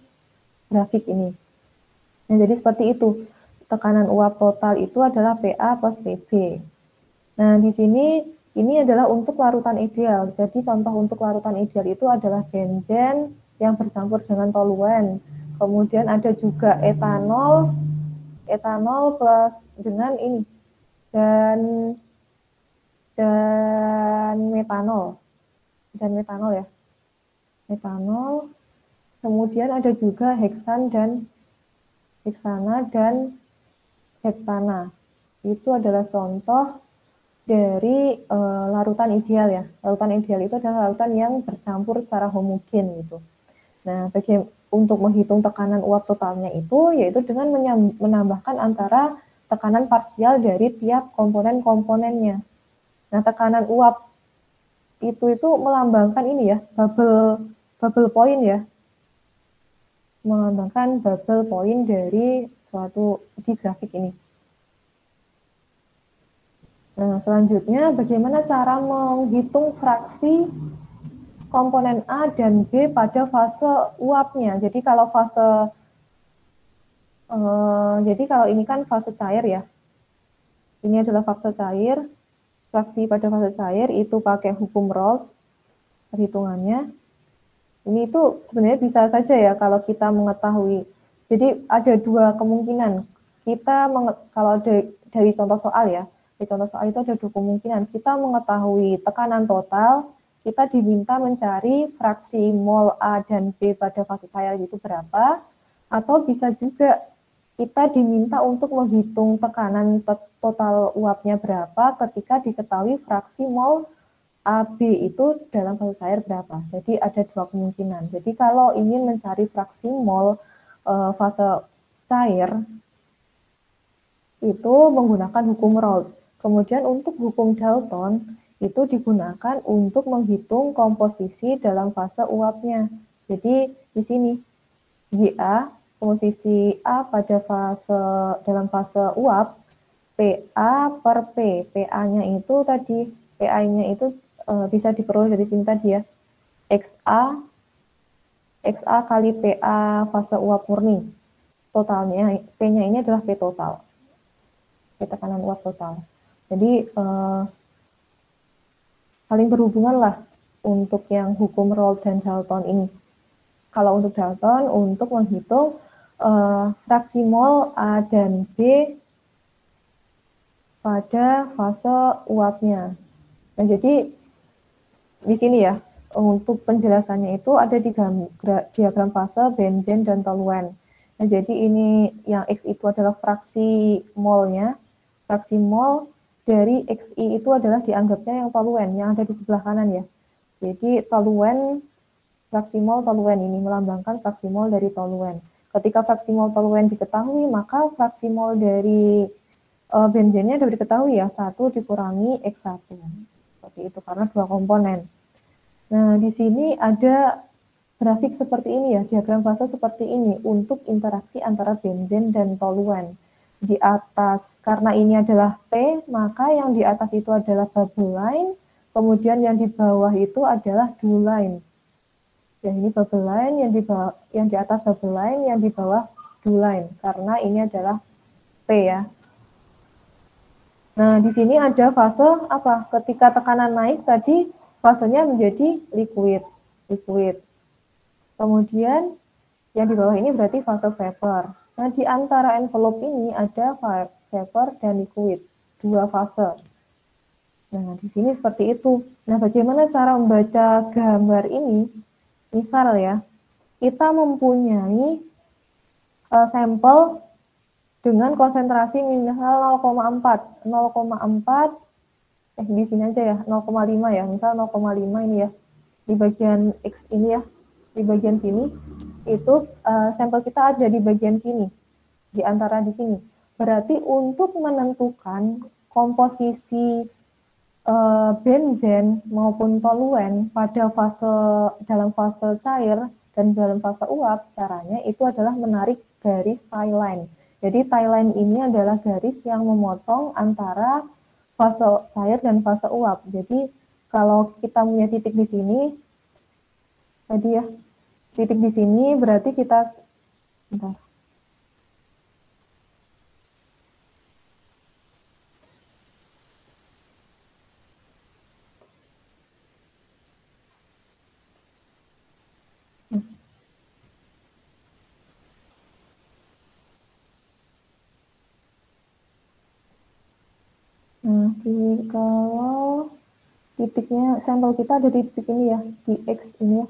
grafik ini. Nah, jadi seperti itu. Tekanan uap total itu adalah PA plus PB. Nah, di sini ini adalah untuk larutan ideal. Jadi contoh untuk larutan ideal itu adalah benzen yang bercampur dengan toluen. Kemudian ada juga etanol plus dengan ini dan metanol ya. Metanol. Kemudian ada juga heksana dan hektana. Itu adalah contoh dari larutan ideal ya. Larutan ideal itu adalah larutan yang bercampur secara homogen gitu. Nah, untuk menghitung tekanan uap totalnya itu yaitu dengan menambahkan antara tekanan parsial dari tiap komponen-komponennya. Nah, tekanan uap itu melambangkan ini ya, bubble point ya. Melambangkan bubble point dari suatu di grafik ini. Nah, selanjutnya bagaimana cara menghitung fraksi komponen A dan B pada fase uapnya. Jadi kalau ini kan fase cair ya. Ini adalah fase cair. Fraksi pada fase cair itu pakai hukum Raoult perhitungannya. Ini itu sebenarnya bisa saja ya kalau kita mengetahui. Jadi ada dua kemungkinan. Kalau dari contoh soal ya, di contoh soal itu ada dua kemungkinan. Kita mengetahui tekanan total, kita diminta mencari fraksi mol A dan B pada fase cair itu berapa, atau bisa juga kita diminta untuk menghitung tekanan total uapnya berapa ketika diketahui fraksi mol AB itu dalam fase cair berapa. Jadi ada dua kemungkinan. Jadi kalau ingin mencari fraksi mol fase cair itu menggunakan hukum Raoult. Kemudian untuk hukum Dalton itu digunakan untuk menghitung komposisi dalam fase uapnya. Jadi di sini YA komposisi A pada dalam fase uap PA per P. PA-nya itu tadi PA-nya itu bisa diperoleh dari sini tadi ya. XA kali PA fase uap murni. Totalnya P-nya ini adalah P total. Tekanan uap total. Jadi saling berhubungan lah untuk yang hukum Raoult dan Dalton ini. Kalau untuk Dalton untuk menghitung fraksi mol A dan B pada fase uapnya. Nah, jadi di sini ya untuk penjelasannya itu ada di diagram fase benzen dan toluen. Nah, jadi ini yang X itu adalah fraksi molnya. Fraksi mol dari XI itu adalah dianggapnya yang toluen yang ada di sebelah kanan ya. Jadi toluen, fraksi mol toluen ini melambangkan fraksi mol dari toluen. Ketika fraksi mol toluen diketahui, maka fraksi mol dari benzennya dapat diketahui ya, 1 dikurangi X1. Seperti itu karena dua komponen. Nah, di sini ada grafik seperti ini ya, diagram fase seperti ini untuk interaksi antara benzen dan toluen. Di atas, karena ini adalah P, maka yang di atas itu adalah bubble line, kemudian yang di bawah itu adalah dew line. Ya, ini bubble line, yang di atas bubble line, yang di bawah dew line, karena ini adalah P ya. Nah, di sini ada fase apa? Ketika tekanan naik tadi, fasenya menjadi liquid. Kemudian yang di bawah ini berarti fase vapor. Nah, di antara envelope ini ada vapor dan liquid, dua fase. Nah, di sini seperti itu. Nah, bagaimana cara membaca gambar ini? Misal ya, kita mempunyai sampel dengan konsentrasi minimal 0,4. Di sini aja ya, 0,5 ya. Misal 0,5 ini ya. Di bagian X ini ya. Di bagian sini itu sampel kita ada di bagian sini. Di antara di sini. Berarti untuk menentukan komposisi benzen maupun toluen pada dalam fase cair dan dalam fase uap, caranya itu adalah menarik garis tie line. Jadi tie line ini adalah garis yang memotong antara fase cair dan fase uap. Jadi kalau kita punya titik di sini, tadi ya, titik di sini berarti kita, bentar. Nah, kalau titiknya, sampel kita ada di titik ini ya, di X ini ya.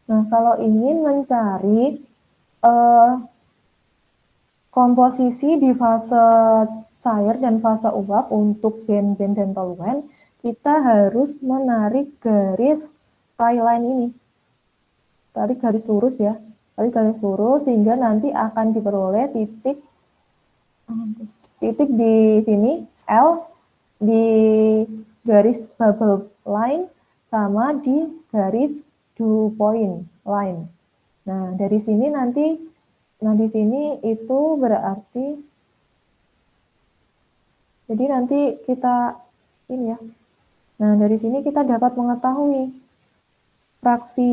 Nah, kalau ingin mencari komposisi di fase cair dan fase uap untuk benzen dan toluen, kita harus menarik garis tie line ini. Tarik garis lurus ya, tarik garis lurus sehingga nanti akan diperoleh titik di sini L di garis bubble line sama di garis dew point line. Nah, dari sini nanti, di sini itu berarti, jadi nanti kita ini ya. Nah, dari sini kita dapat mengetahui fraksi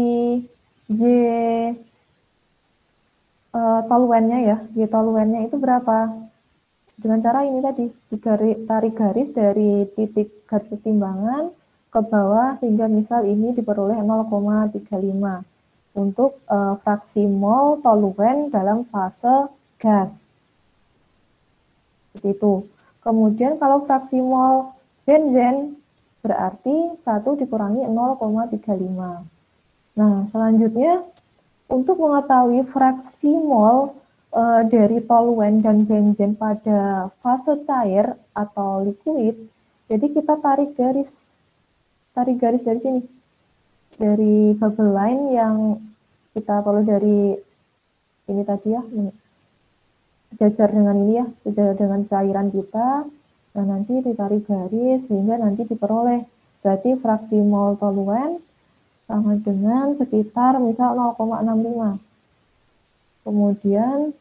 J toluennya ya, J toluennya itu berapa? Dengan cara ini tadi, tarik garis dari titik garis keseimbangan ke bawah sehingga misal ini diperoleh 0,35 untuk fraksi mol toluen dalam fase gas. Seperti itu. Kemudian kalau fraksi mol benzen berarti 1 dikurangi 0,35. Nah, selanjutnya untuk mengetahui fraksi mol dari toluen dan benzen pada fase cair atau liquid, jadi kita tarik garis dari sini, dari bubble line yang kita perlu dari ini tadi ya, sejajar dengan ini ya, sejajar dengan cairan kita. Nah, nanti ditarik garis sehingga nanti diperoleh berarti fraksi mol toluen sama dengan sekitar misal 0,65. Kemudian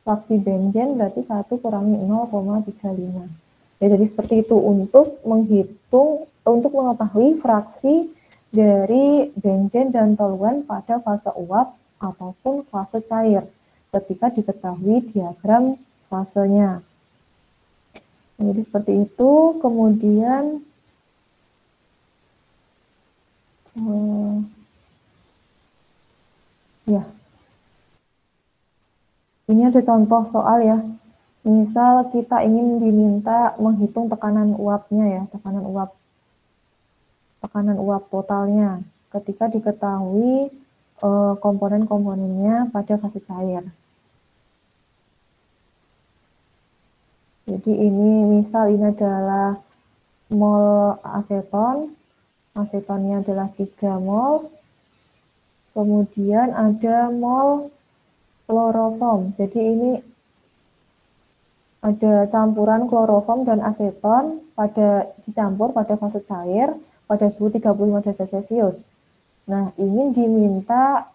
fraksi benzen berarti 1 kurangi 0,35. Ya, jadi seperti itu untuk mengetahui fraksi dari benzen dan toluen pada fase uap ataupun fase cair ketika diketahui diagram fasenya. Jadi seperti itu. Kemudian ya, ini ada contoh soal ya. Misal kita ingin diminta menghitung tekanan uapnya ya, tekanan uap totalnya ketika diketahui komponen-komponennya pada fase cair. Jadi ini misal ini adalah mol aseton, asetonnya adalah 3 mol, kemudian ada mol kloroform. Jadi ini ada campuran kloroform dan aseton dicampur pada fase cair pada suhu 35 derajat Celcius. Nah, ingin diminta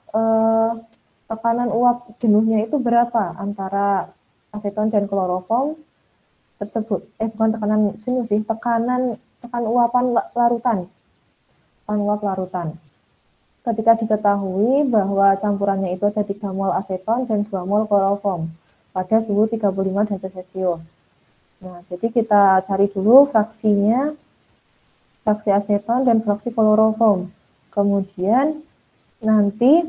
tekanan uap jenuhnya itu berapa antara aseton dan kloroform tersebut. Bukan tekanan jenuh sih, tekanan uapan larutan. Tekanan uap larutan. Ketika diketahui bahwa campurannya itu ada 3 mol aseton dan 2 mol kloroform pada suhu 35 derajat Celcius. Nah, jadi kita cari dulu fraksinya, fraksi aseton dan fraksi kloroform. Kemudian nanti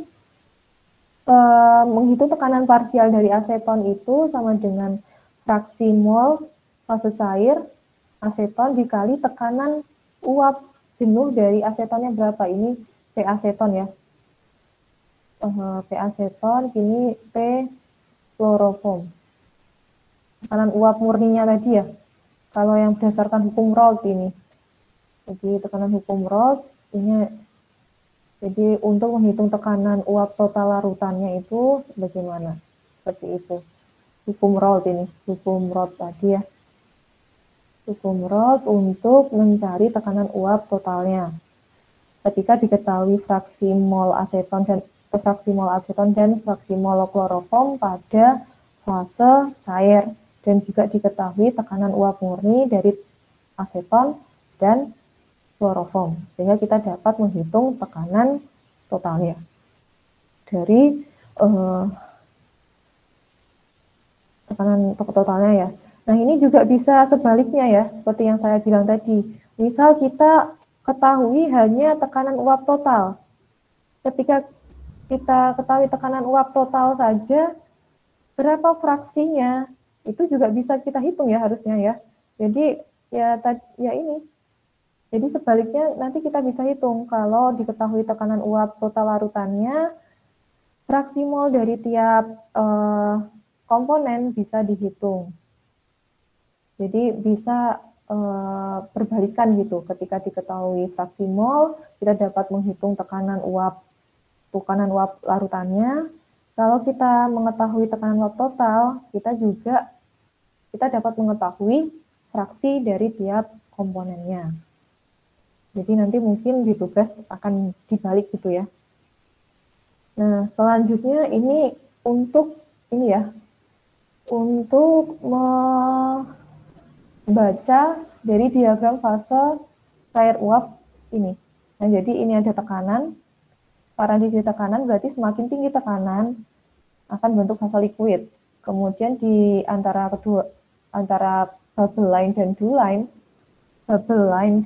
menghitung tekanan parsial dari aseton itu sama dengan fraksi mol fase cair aseton dikali tekanan uap jenuh dari asetonnya berapa. Ini P aseton ya. P aseton, kini P kloroform. Tekanan uap murninya tadi ya. Kalau yang berdasarkan hukum Raoult ini. Jadi tekanan hukum Raoult ini. Jadi untuk menghitung tekanan uap total larutannya itu bagaimana? Seperti itu. Hukum Raoult ini, hukum Raoult tadi ya. Hukum Raoult untuk mencari tekanan uap totalnya. Ketika diketahui fraksi mol aseton dan fraksi mol kloroform pada fase cair dan juga diketahui tekanan uap murni dari aseton dan kloroform, sehingga kita dapat menghitung tekanan totalnya dari tekanan totalnya ya. Nah, ini juga bisa sebaliknya ya, seperti yang saya bilang tadi. Misal kita ketahui hanya tekanan uap total. Ketika kita ketahui tekanan uap total saja, berapa fraksinya, itu juga bisa kita hitung ya harusnya ya. Jadi ya ini. Jadi sebaliknya nanti kita bisa hitung kalau diketahui tekanan uap total larutannya, fraksi mol dari tiap komponen bisa dihitung. Jadi bisa berbalikan gitu. Ketika diketahui fraksi mol, kita dapat menghitung tekanan uap larutannya. Kalau kita mengetahui tekanan uap total, kita dapat mengetahui fraksi dari tiap komponennya. Jadi nanti mungkin di tugas akan dibalik gitu ya. Nah, selanjutnya ini untuk membaca dari diagram fase cair uap ini. Nah, jadi ini ada tekanan. Paradisi tekanan berarti semakin tinggi tekanan akan bentuk fase liquid. Kemudian di antara bubble line dan dew line, bubble line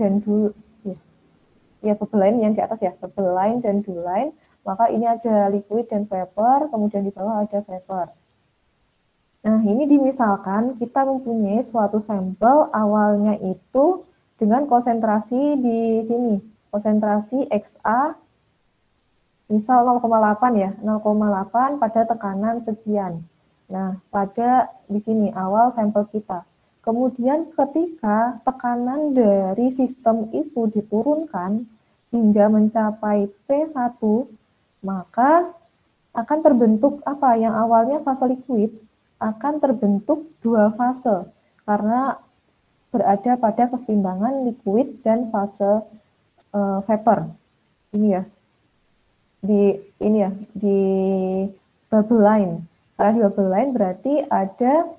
yang di atas ya, bubble line dan dew line, maka ini ada liquid dan vapor, kemudian di bawah ada vapor. Nah, ini dimisalkan kita mempunyai suatu sampel awalnya itu dengan konsentrasi di sini, konsentrasi XA misal 0,8 ya, 0,8 pada tekanan sekian. Nah, pada di sini awal sampel kita. Kemudian ketika tekanan dari sistem itu diturunkan hingga mencapai P1, maka akan terbentuk apa? Yang awalnya fase liquid akan terbentuk dua fase karena berada pada keseimbangan liquid dan fase vapor. Ini ya. Di bubble line. Karena di bubble line berarti ada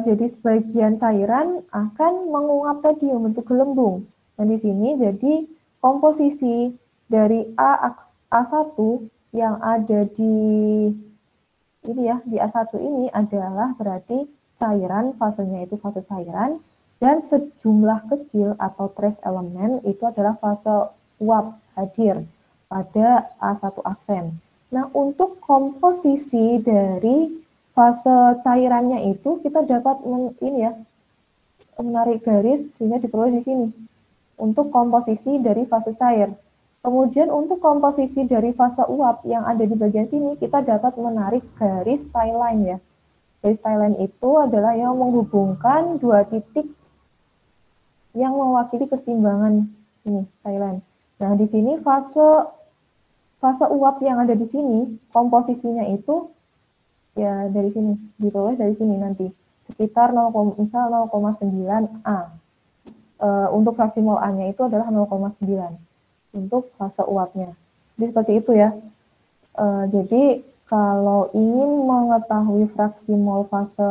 jadi sebagian cairan akan menguap tadi membentuk gelembung. Dan di sini jadi komposisi dari A1 yang ada di ini ya, di A1 ini adalah berarti cairan, fasenya itu fase cairan, dan sejumlah kecil atau trace elemen itu adalah fase uap hadir pada A1 aksen. Nah, untuk komposisi dari fase cairannya itu kita dapat menarik garis sehingga diperoleh di sini untuk komposisi dari fase cair. Kemudian untuk komposisi dari fase uap yang ada di bagian sini kita dapat menarik garis tie line ya. Garis tie line itu adalah yang menghubungkan dua titik yang mewakili keseimbangan ini tie line. Nah, di sini fase uap yang ada di sini komposisinya itu ya dari sini, diperoleh dari sini nanti sekitar 0,9 A. Untuk fraksi mol A-nya itu adalah 0,9 untuk fase uapnya. Jadi seperti itu ya. Jadi kalau ingin mengetahui fraksi mol fase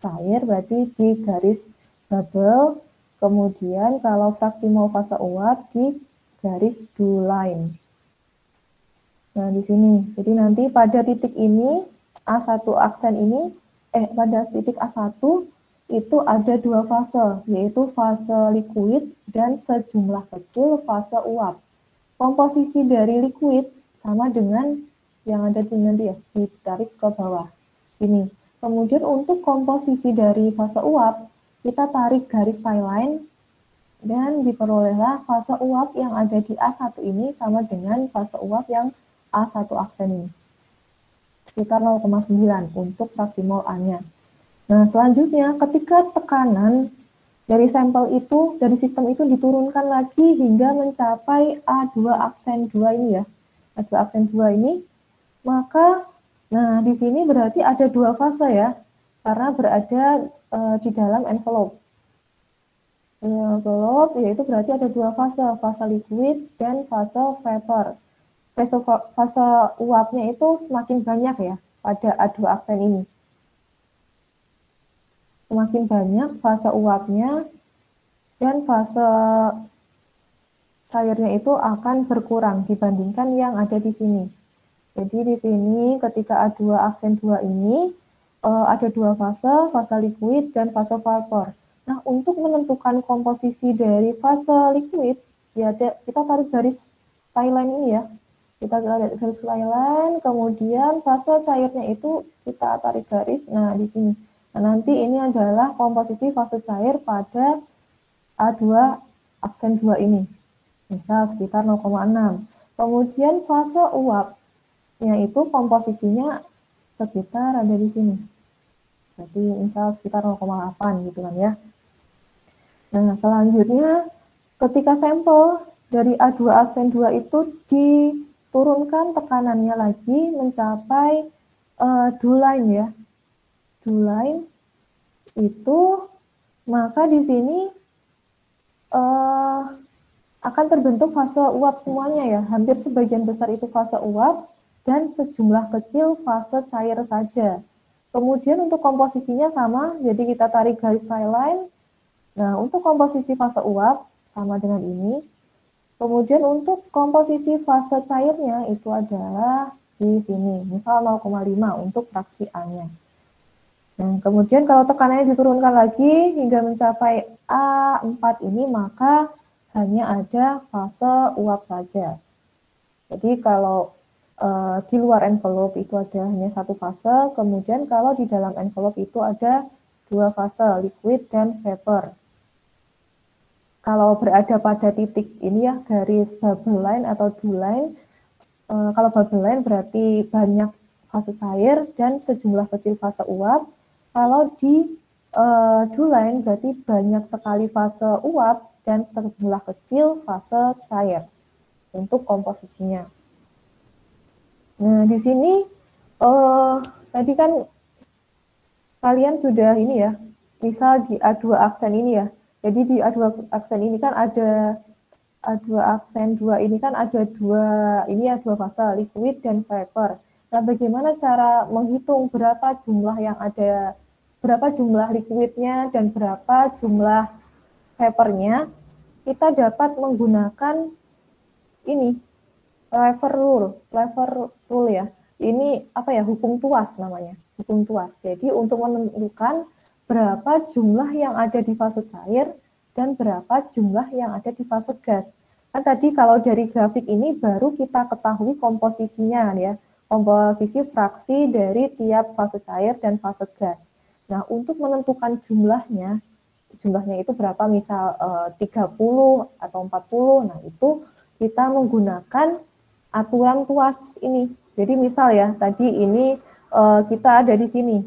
cair berarti di garis bubble, kemudian kalau fraksi mol fase uap di garis blue line. Nah, di sini. Jadi nanti pada titik ini A1 aksen ini pada titik A1 itu ada dua fase, yaitu fase liquid dan sejumlah kecil fase uap. Komposisi dari liquid sama dengan yang ada di nanti ya, ditarik ke bawah. Ini. Kemudian untuk komposisi dari fase uap, kita tarik garis tie line dan diperolehlah fase uap yang ada di A1 ini sama dengan fase uap yang A1 aksen ini. Sekitar 0,9 untuk fraksi mol A-nya. Nah, selanjutnya ketika tekanan dari sampel itu, dari sistem itu diturunkan lagi hingga mencapai A2 aksen 2 ini ya. A2 aksen 2 ini, maka nah di sini berarti ada dua fase ya, karena berada di dalam envelope. Envelope yaitu berarti ada dua fase, fase liquid dan fase vapor. Fase uapnya itu semakin banyak ya pada A2 aksen ini. Semakin banyak fase uapnya dan fase cairnya itu akan berkurang dibandingkan yang ada di sini. Jadi di sini ketika A2 aksen 2 ini ada dua fase, fase liquid dan fase vapor. Nah, untuk menentukan komposisi dari fase liquid, ya kita tarik garis tie line ini ya. Kita tarik garis tie line, kemudian fase cairnya itu kita tarik garis. Nah, di sini. Nah, nanti ini adalah komposisi fase cair pada A2 aksen 2 ini. Misal sekitar 0,6. Kemudian fase uapnya itu komposisinya sekitar ada di sini. Jadi misal sekitar 0,8 gitu kan ya. Nah, selanjutnya ketika sampel dari A2 aksen 2 itu diturunkan tekanannya lagi mencapai dew line ya. Dew line itu maka di sini akan terbentuk fase uap semuanya ya. Hampir sebagian besar itu fase uap dan sejumlah kecil fase cair saja. Kemudian untuk komposisinya sama, jadi kita tarik garis tie line. Nah, untuk komposisi fase uap sama dengan ini. Kemudian untuk komposisi fase cairnya itu adalah di sini, misal 0,5 untuk fraksi A-nya. Nah, kemudian kalau tekanannya diturunkan lagi hingga mencapai A4 ini, maka hanya ada fase uap saja. Jadi kalau di luar envelope itu ada hanya satu fase, kemudian kalau di dalam envelope itu ada dua fase, liquid dan vapor. Kalau berada pada titik ini ya, garis bubble line atau dew line, kalau bubble line berarti banyak fase cair dan sejumlah kecil fase uap. Kalau di do-line berarti banyak sekali fase uap dan sejumlah kecil fase cair untuk komposisinya. Nah, di sini tadi kan kalian sudah ini ya, misal di A2 aksen ini ya. Jadi di A2 aksen ini kan ada A2 aksen 2 ini kan ada dua fase, liquid dan vapor. Nah, bagaimana cara menghitung berapa jumlah yang ada, berapa jumlah liquidnya dan berapa jumlah vapornya? Kita dapat menggunakan ini lever rule ya. Ini apa ya, hukum tuas namanya, hukum tuas. Jadi untuk menentukan berapa jumlah yang ada di fase cair dan berapa jumlah yang ada di fase gas. Kan tadi kalau dari grafik ini baru kita ketahui komposisinya ya, komposisi fraksi dari tiap fase cair dan fase gas. Nah, untuk menentukan jumlahnya itu berapa, misal 30 atau 40, nah itu kita menggunakan aturan tuas ini. Jadi misal ya, tadi ini kita ada di sini.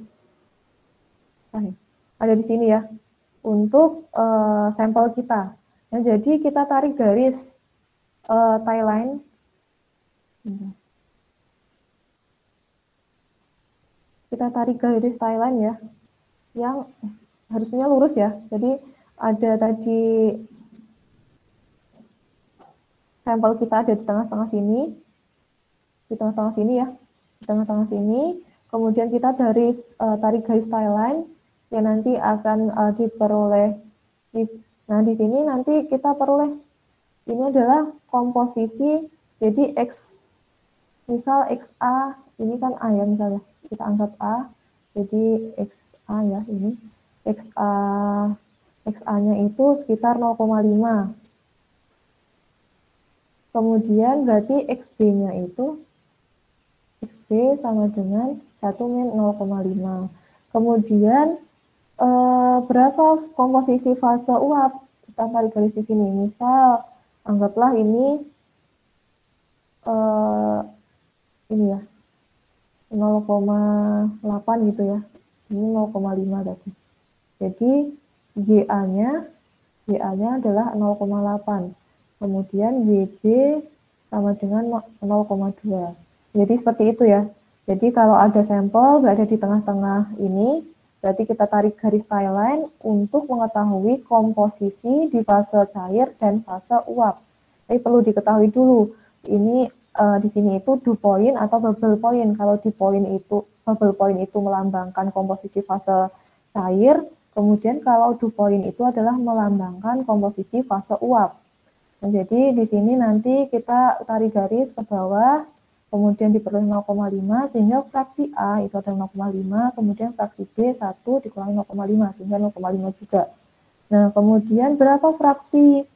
Ada di sini ya, untuk sampel kita. Nah, jadi kita tarik garis tie line. Kita tarik garis tie line ya, yang harusnya lurus ya. Jadi ada tadi sampel kita ada di tengah-tengah sini. Di tengah-tengah sini ya. Di tengah-tengah sini. Kemudian kita tarik garis tie line yang nanti akan diperoleh. Nah, di sini nanti kita peroleh, ini adalah komposisi, jadi X, misal XA, ini kan A ya misalnya, kita anggap A, jadi XA ya, ini XA-nya itu sekitar 0,5. Kemudian berarti XB-nya itu, XB sama dengan 1-0,5. Kemudian berapa komposisi fase uap? Kita tarik garis di sini. Misal anggaplah ini ya 0,8 gitu ya. Ini 0,5 tadi. Jadi GA-nya adalah 0,8. Kemudian YB sama dengan 0,2. Jadi seperti itu ya. Jadi kalau ada sampel berada di tengah-tengah ini, berarti kita tarik garis tie line untuk mengetahui komposisi di fase cair dan fase uap. Tapi perlu diketahui dulu, ini di sini itu dew point atau bubble point. Kalau di bubble point itu melambangkan komposisi fase cair, kemudian kalau dew point itu adalah melambangkan komposisi fase uap. Nah, jadi di sini nanti kita tarik garis ke bawah, kemudian diperoleh 0,5, sehingga fraksi A itu adalah 0,5, kemudian fraksi B 1 dikurangi 0,5, sehingga 0,5 juga. Nah, kemudian berapa fraksi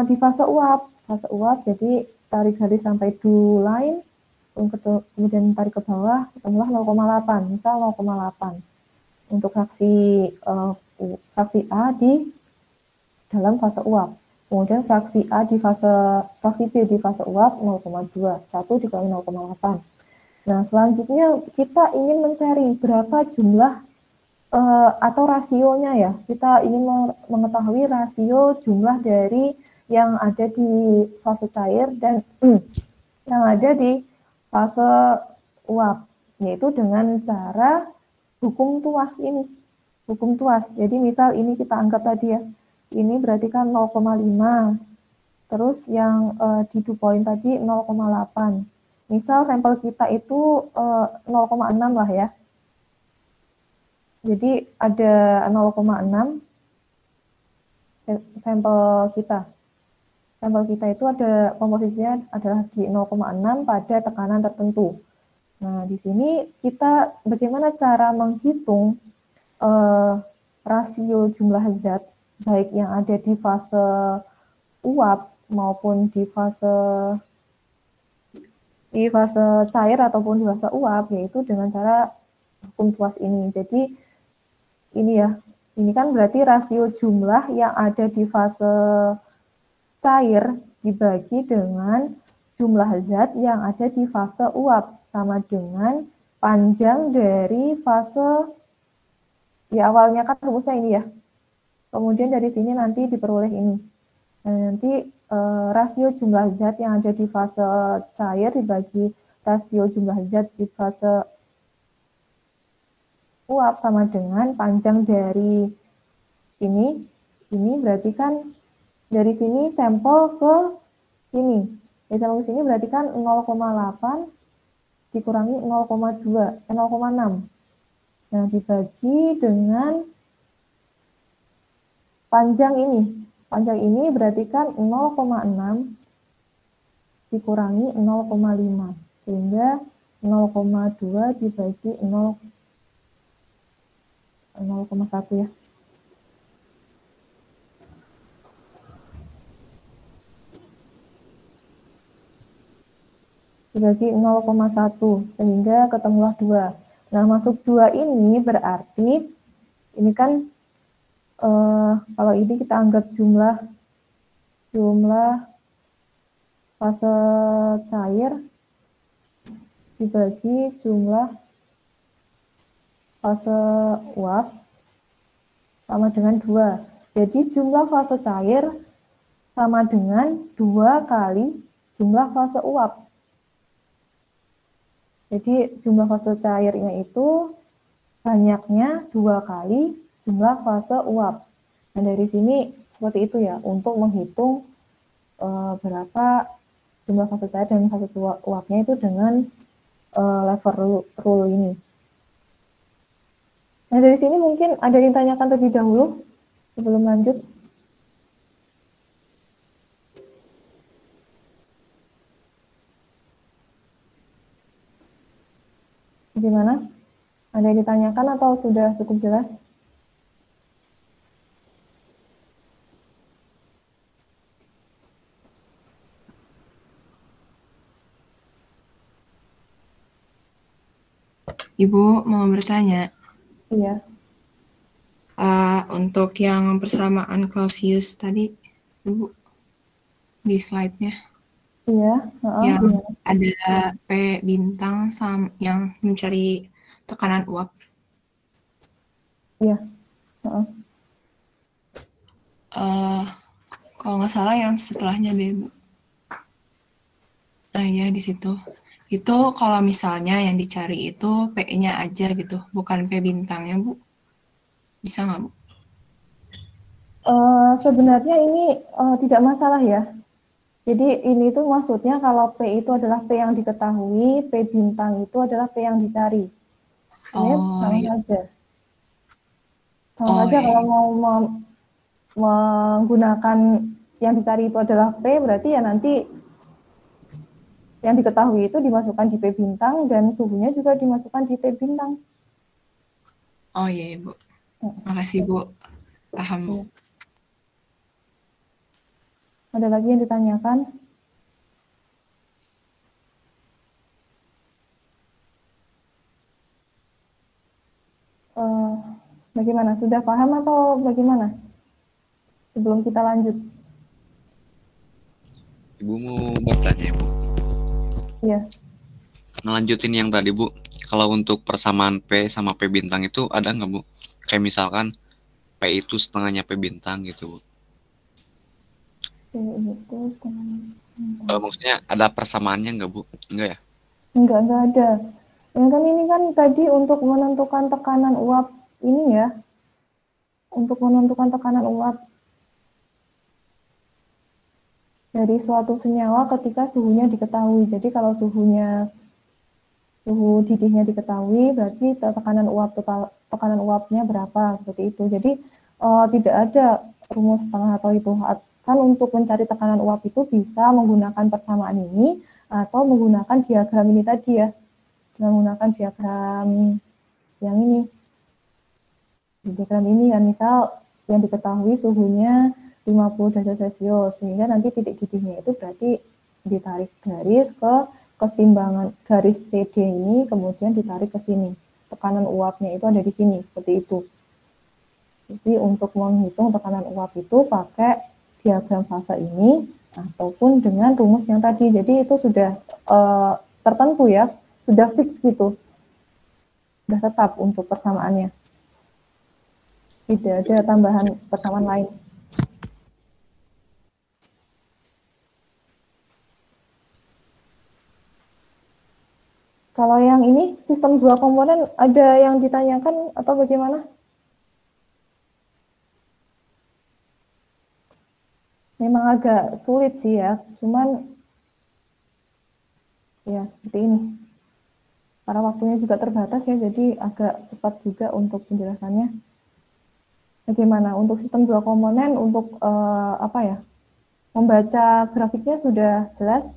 di fase uap? Fase uap, jadi tarik garis sampai dew line, kemudian tarik ke bawah, ketemulah 0,8, misal 0,8 untuk fraksi A di dalam fase uap. Kemudian fraksi B di fase uap 0,2, 1 dikurangi 0,8. Nah, selanjutnya kita ingin mencari berapa jumlah atau rasionya ya. Kita ingin mengetahui rasio jumlah dari yang ada di fase cair dan yang ada di fase uap, yaitu dengan cara hukum tuas ini. Hukum tuas. Jadi misal ini kita anggap tadi ya. Ini berarti kan 0,5. Terus yang di dew point tadi 0,8. Misal sampel kita itu 0,6 lah ya. Jadi ada 0,6 sampel kita. Sampel kita itu ada komposisinya adalah di 0,6 pada tekanan tertentu. Nah, di sini kita bagaimana cara menghitung rasio jumlah zat baik yang ada di fase uap maupun di fase cair ataupun di fase uap, yaitu dengan cara hukum tuas ini. Jadi ini ya, ini kan berarti rasio jumlah yang ada di fase cair dibagi dengan jumlah zat yang ada di fase uap sama dengan panjang dari fase, ya awalnya kan rumusnya ini ya. Kemudian dari sini nanti diperoleh ini. Nah, nanti rasio jumlah zat yang ada di fase cair dibagi rasio jumlah zat di fase uap sama dengan panjang dari ini berarti kan dari sini sampel ke sini. Dari sampel ke sini berarti kan 0,8 dikurangi 0,6. Nah, dibagi dengan panjang ini. Panjang ini berarti kan 0,6 dikurangi 0,5. Sehingga 0,2 dibagi 0,1 ya. Dibagi 0,1 sehingga ketemulah 2. Nah, masuk 2 ini berarti ini kan kalau ini kita anggap jumlah fase cair dibagi jumlah fase uap sama dengan 2. Jadi jumlah fase cair sama dengan 2 kali jumlah fase uap. Jadi jumlah fase cairnya itu banyaknya 2 kali jumlah fase uap. Nah, dari sini seperti itu ya, untuk menghitung berapa jumlah fase cair dan fase uapnya itu dengan lever rule ini. Nah, dari sini mungkin ada yang ditanyakan terlebih dahulu sebelum lanjut. Gimana? Ada yang ditanyakan atau sudah cukup jelas? Ibu mau bertanya. Iya. Untuk yang persamaan Clausius tadi, Ibu, di slide-nya. Iya. Yang ada P bintang sama yang mencari tekanan uap. Iya. Kalau nggak salah yang setelahnya deh, Bu. Nah ya di situ. Itu kalau misalnya yang dicari itu P-nya aja gitu, bukan P bintangnya, Bu. Bisa nggak, Bu? Sebenarnya ini tidak masalah ya. Jadi ini tuh maksudnya kalau P itu adalah P yang diketahui, P bintang itu adalah P yang dicari. Ini sama saja. Sama saja kalau mau menggunakan yang dicari itu adalah P, berarti ya nanti yang diketahui itu dimasukkan di P bintang dan suhunya juga dimasukkan di P bintang. Oh iya, Bu. Makasih, Bu. Paham, Bu. Ada lagi yang ditanyakan? Bagaimana? Sudah paham atau bagaimana? Sebelum kita lanjut. Ibu mau bertanya, Bu? Iya. Ngelanjutin yang tadi, Bu. Kalau untuk persamaan P sama P bintang itu ada nggak, Bu? Kayak misalkan P itu setengahnya P bintang gitu, Bu. P itu setengahnya. Maksudnya ada persamaannya nggak, Bu? Enggak ya? Enggak ada. Yang kan ini kan tadi untuk menentukan tekanan uap ini ya. Untuk menentukan tekanan uap dari suatu senyawa ketika suhunya diketahui. Jadi kalau suhu didihnya diketahui, berarti tekanan uapnya berapa, seperti itu. Jadi tidak ada rumus setengah atau itu. Kan untuk mencari tekanan uap itu bisa menggunakan persamaan ini atau menggunakan diagram ini tadi ya. Menggunakan diagram yang ini. Diagram ini ya, misal yang diketahui suhunya 50 derajat Celcius, sehingga nanti titik didihnya itu berarti ditarik garis ke kesetimbangan garis CD ini, kemudian ditarik ke sini. Tekanan uapnya itu ada di sini, seperti itu. Jadi untuk menghitung tekanan uap itu pakai diagram fase ini, ataupun dengan rumus yang tadi. Jadi itu sudah tertentu ya, sudah fix gitu. Sudah tetap untuk persamaannya. Tidak ada tambahan persamaan lain. Kalau yang ini, sistem dua komponen, ada yang ditanyakan atau bagaimana? Memang agak sulit sih ya, cuman ya seperti ini. Karena waktunya juga terbatas ya, jadi agak cepat juga untuk penjelasannya. Bagaimana untuk sistem dua komponen, untuk apa ya, membaca grafiknya sudah jelas?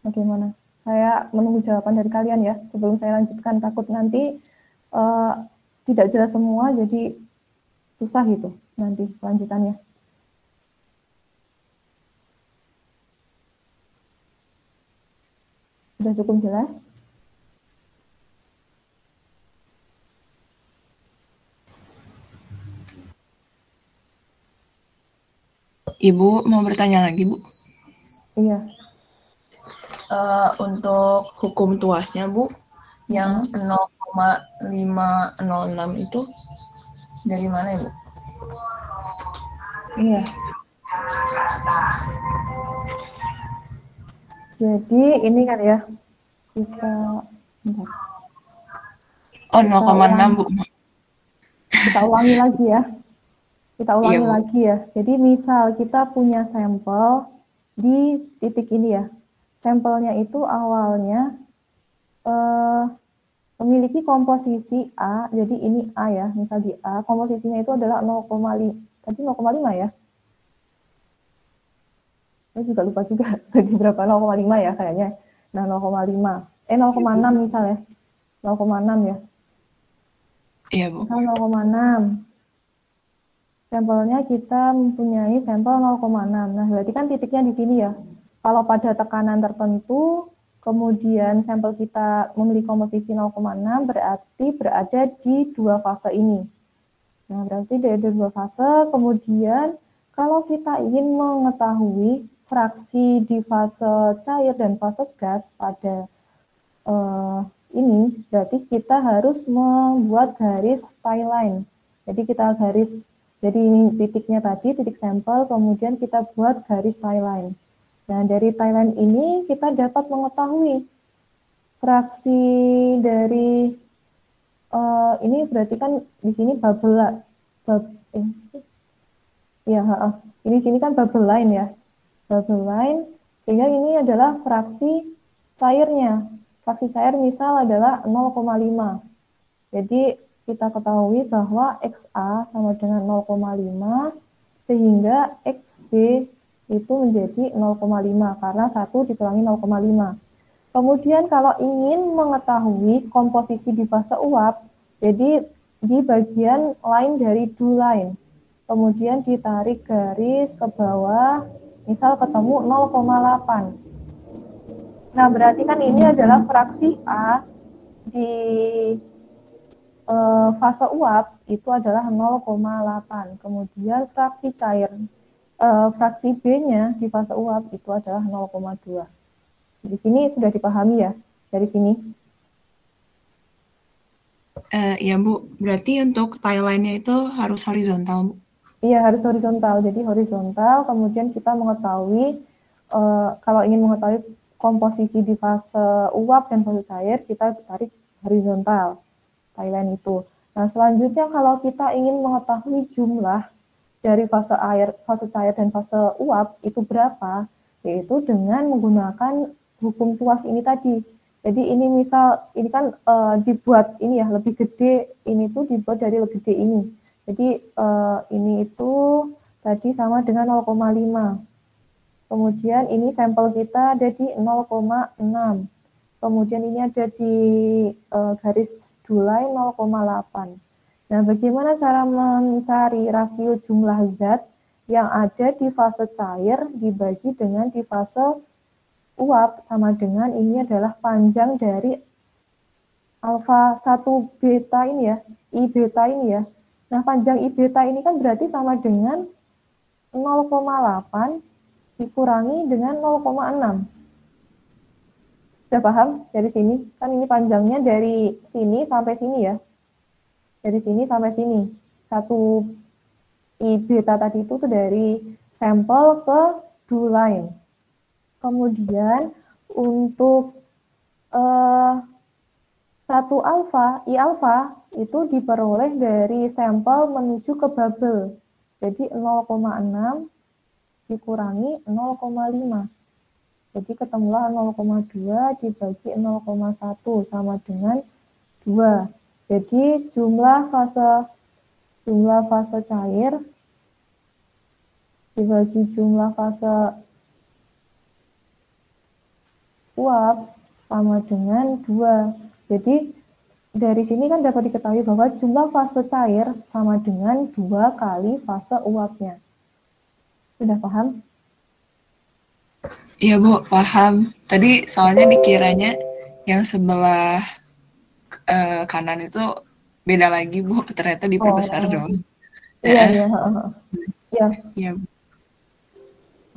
Bagaimana? Saya menunggu jawaban dari kalian ya, sebelum saya lanjutkan. Takut nanti tidak jelas semua, jadi susah gitu nanti lanjutannya. Sudah cukup jelas? Ibu mau bertanya lagi, Bu? Iya. Untuk hukum tuasnya, Bu, yang 0,506 itu dari mana ya, Bu? Iya. Jadi ini kan ya, kita bentar. Oh, 0,6, Bu. Kita ulangi lagi ya. Kita ulangi Iya, Bu. lagi ya. Jadi misal kita punya sampel di titik ini ya. Sampelnya itu awalnya memiliki komposisi A, jadi ini A ya, misal di A, komposisinya itu adalah 0,5, tadi 0,5 ya? Saya juga lupa juga, tadi berapa, 0,5 ya kayaknya. Nah, 0,5, 0,6 misalnya, 0,6 ya. Iya, Bu. Misal 0,6. Sampelnya kita mempunyai sampel 0,6. Nah, berarti kan titiknya di sini ya. Kalau pada tekanan tertentu, kemudian sampel kita memiliki komposisi 0,6, berarti berada di dua fase ini. Nah, berarti dari dua fase, kemudian kalau kita ingin mengetahui fraksi di fase cair dan fase gas pada ini, berarti kita harus membuat garis tie line. Jadi kita garis, jadi ini titiknya tadi, titik sampel, kemudian kita buat garis tie line. Nah, dari tie line ini kita dapat mengetahui fraksi dari ini berarti kan di sini bubble ini sini kan bubble line ya. Bubble line, sehingga ini adalah fraksi cairnya. Fraksi cair misal adalah 0,5. Jadi kita ketahui bahwa XA sama dengan 0,5 sehingga XB itu menjadi 0,5 karena 1 dikurangi 0,5. Kemudian kalau ingin mengetahui komposisi di fase uap, jadi di bagian lain dari do line, kemudian ditarik garis ke bawah, misal ketemu 0,8. Nah, berarti kan ini adalah fraksi A di fase uap itu adalah 0,8. Kemudian fraksi cair, fraksi B-nya di fase uap itu adalah 0,2. Di sini sudah dipahami ya, dari sini. Ya, Bu. Berarti untuk tie line-nya itu harus horizontal, Bu? Iya, harus horizontal. Jadi horizontal, kemudian kita mengetahui, kalau ingin mengetahui komposisi di fase uap dan fase cair, kita tarik horizontal, tie line itu. Nah, selanjutnya kalau kita ingin mengetahui jumlah dari fase air, fase cair, dan fase uap, itu berapa, yaitu dengan menggunakan hukum tuas ini tadi. Jadi ini misal, ini kan dibuat ini ya, lebih gede, ini tuh dibuat dari lebih gede ini. Jadi ini itu tadi sama dengan 0,5. Kemudian ini sampel kita ada di 0,6. Kemudian ini ada di garis dulai 0,8. Nah, bagaimana cara mencari rasio jumlah zat yang ada di fase cair dibagi dengan di fase uap, sama dengan ini adalah panjang dari alfa 1 beta ini ya, I beta ini ya. Nah, panjang I beta ini kan berarti sama dengan 0,8 dikurangi dengan 0,6. Sudah paham dari sini? Kan ini panjangnya dari sini sampai sini ya. Dari sini sampai sini. Satu I beta tadi itu tuh dari sampel ke do line. Kemudian untuk satu alfa, I alfa itu diperoleh dari sampel menuju ke bubble. Jadi 0,6 dikurangi 0,5. Jadi ketemulah 0,2 dibagi 0,1 sama dengan 2. Jadi jumlah fase cair dibagi jumlah fase uap sama dengan 2. Jadi dari sini kan dapat diketahui bahwa jumlah fase cair sama dengan 2 kali fase uapnya. Sudah paham? Iya Bu, paham. Tadi soalnya dikiranya yang sebelah kanan itu beda lagi Bu, ternyata diperbesar dong. Iya, iya. Iya. Iya,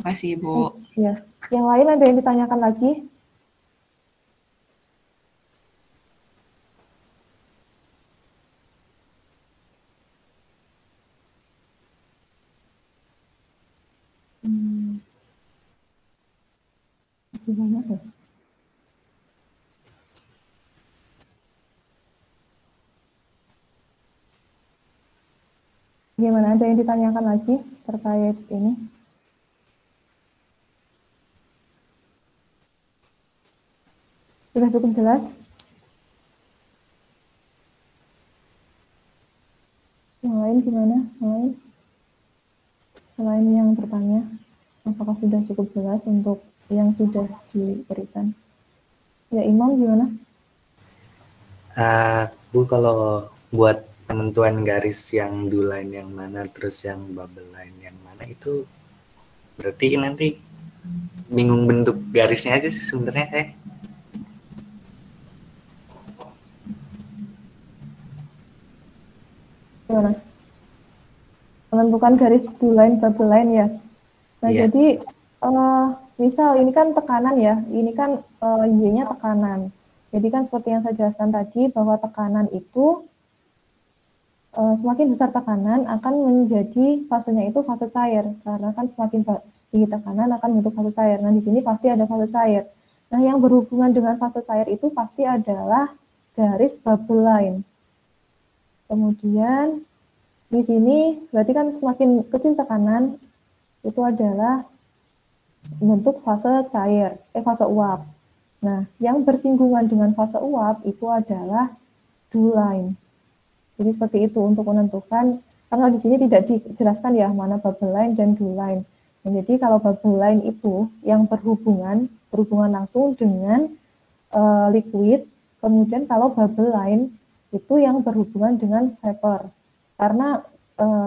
makasih Bu. Iya. Yang lain ada yang ditanyakan lagi? Banyak ya? Gimana, ada yang ditanyakan lagi terkait ini? Sudah cukup jelas? Yang lain gimana? Yang lain? Selain yang bertanya, apakah sudah cukup jelas untuk yang sudah diberikan? Ya, Imam gimana? Bu, kalau buat penentuan garis yang do line yang mana, terus yang bubble line yang mana, itu berarti nanti bingung bentuk garisnya aja sih sebenarnya. Gimana? Menentukan garis do line, bubble line ya. Nah, Iya. jadi misal ini kan tekanan ya, ini kan Y-nya tekanan. Jadi kan seperti yang saya jelaskan tadi bahwa tekanan itu semakin besar tekanan akan menjadi fasenya itu fase cair, karena kan semakin tinggi tekanan akan bentuk fase cair. Nah, di sini pasti ada fase cair. Nah, yang berhubungan dengan fase cair itu pasti adalah garis bubble line. Kemudian di sini berarti kan semakin kecil tekanan itu adalah bentuk fase cair, fase uap. Nah, yang bersinggungan dengan fase uap itu adalah do line. Jadi seperti itu untuk menentukan, karena di sini tidak dijelaskan ya mana bubble line dan do line. Nah, jadi kalau bubble line itu yang berhubungan langsung dengan liquid, kemudian kalau bubble line itu yang berhubungan dengan vapor. Karena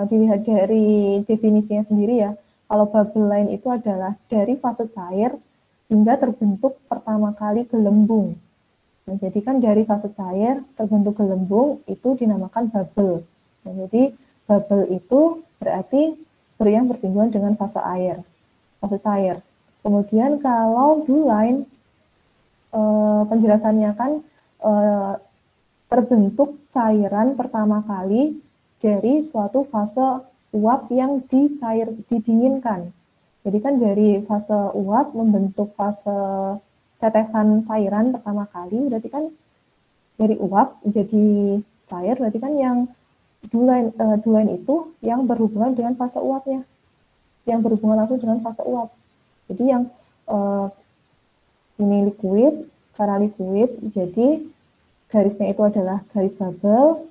dilihat dari definisinya sendiri ya, kalau bubble line itu adalah dari fase cair hingga terbentuk pertama kali gelembung. Nah, jadi kan dari fase cair terbentuk gelembung itu dinamakan bubble. Nah, jadi bubble itu berarti yang bersinggungan dengan fase cair. Kemudian kalau do line, penjelasannya kan terbentuk cairan pertama kali dari suatu fase uap yang didinginkan. Jadi kan dari fase uap membentuk fase tetesan cairan pertama kali, berarti kan dari uap jadi cair, berarti kan yang do line itu yang berhubungan dengan fase uapnya, yang berhubungan langsung dengan fase uap. Jadi yang ini liquid, karena liquid, jadi garisnya itu adalah garis bubble.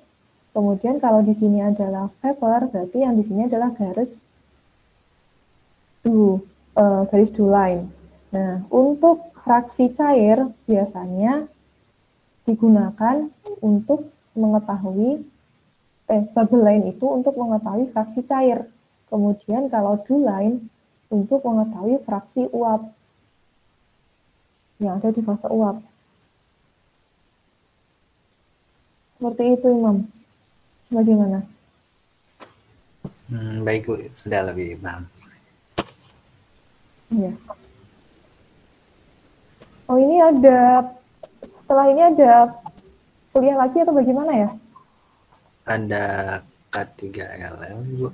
Kemudian kalau di sini adalah vapor, berarti yang di sini adalah garis do line. Nah, untuk fraksi cair biasanya digunakan untuk mengetahui bubble line itu untuk mengetahui fraksi cair. Kemudian kalau do line untuk mengetahui fraksi uap yang ada di fase uap. Seperti itu, Imam. Bagaimana? Baik Bu, sudah lebih paham. Iya. Oh, ini setelah ini ada kuliah lagi atau bagaimana ya? Ada K3LL, Bu.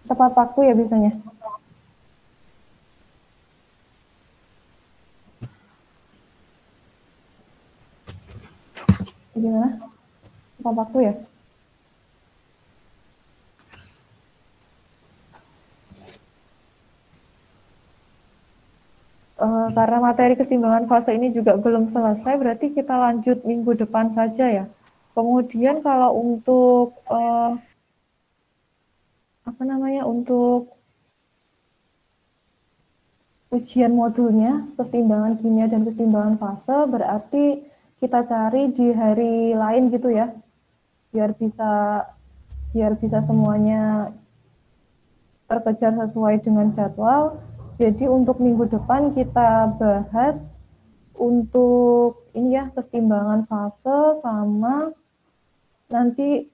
Tepat waktu ya biasanya? Gimana? Tepat waktu ya? Karena materi keseimbangan fase ini juga belum selesai, berarti kita lanjut minggu depan saja ya. Kemudian kalau untuk untuk ujian modulnya, keseimbangan kimia dan keseimbangan fase, berarti kita cari di hari lain gitu ya, biar bisa semuanya terkejar sesuai dengan jadwal. Jadi untuk minggu depan kita bahas untuk ini ya, keseimbangan fase, sama nanti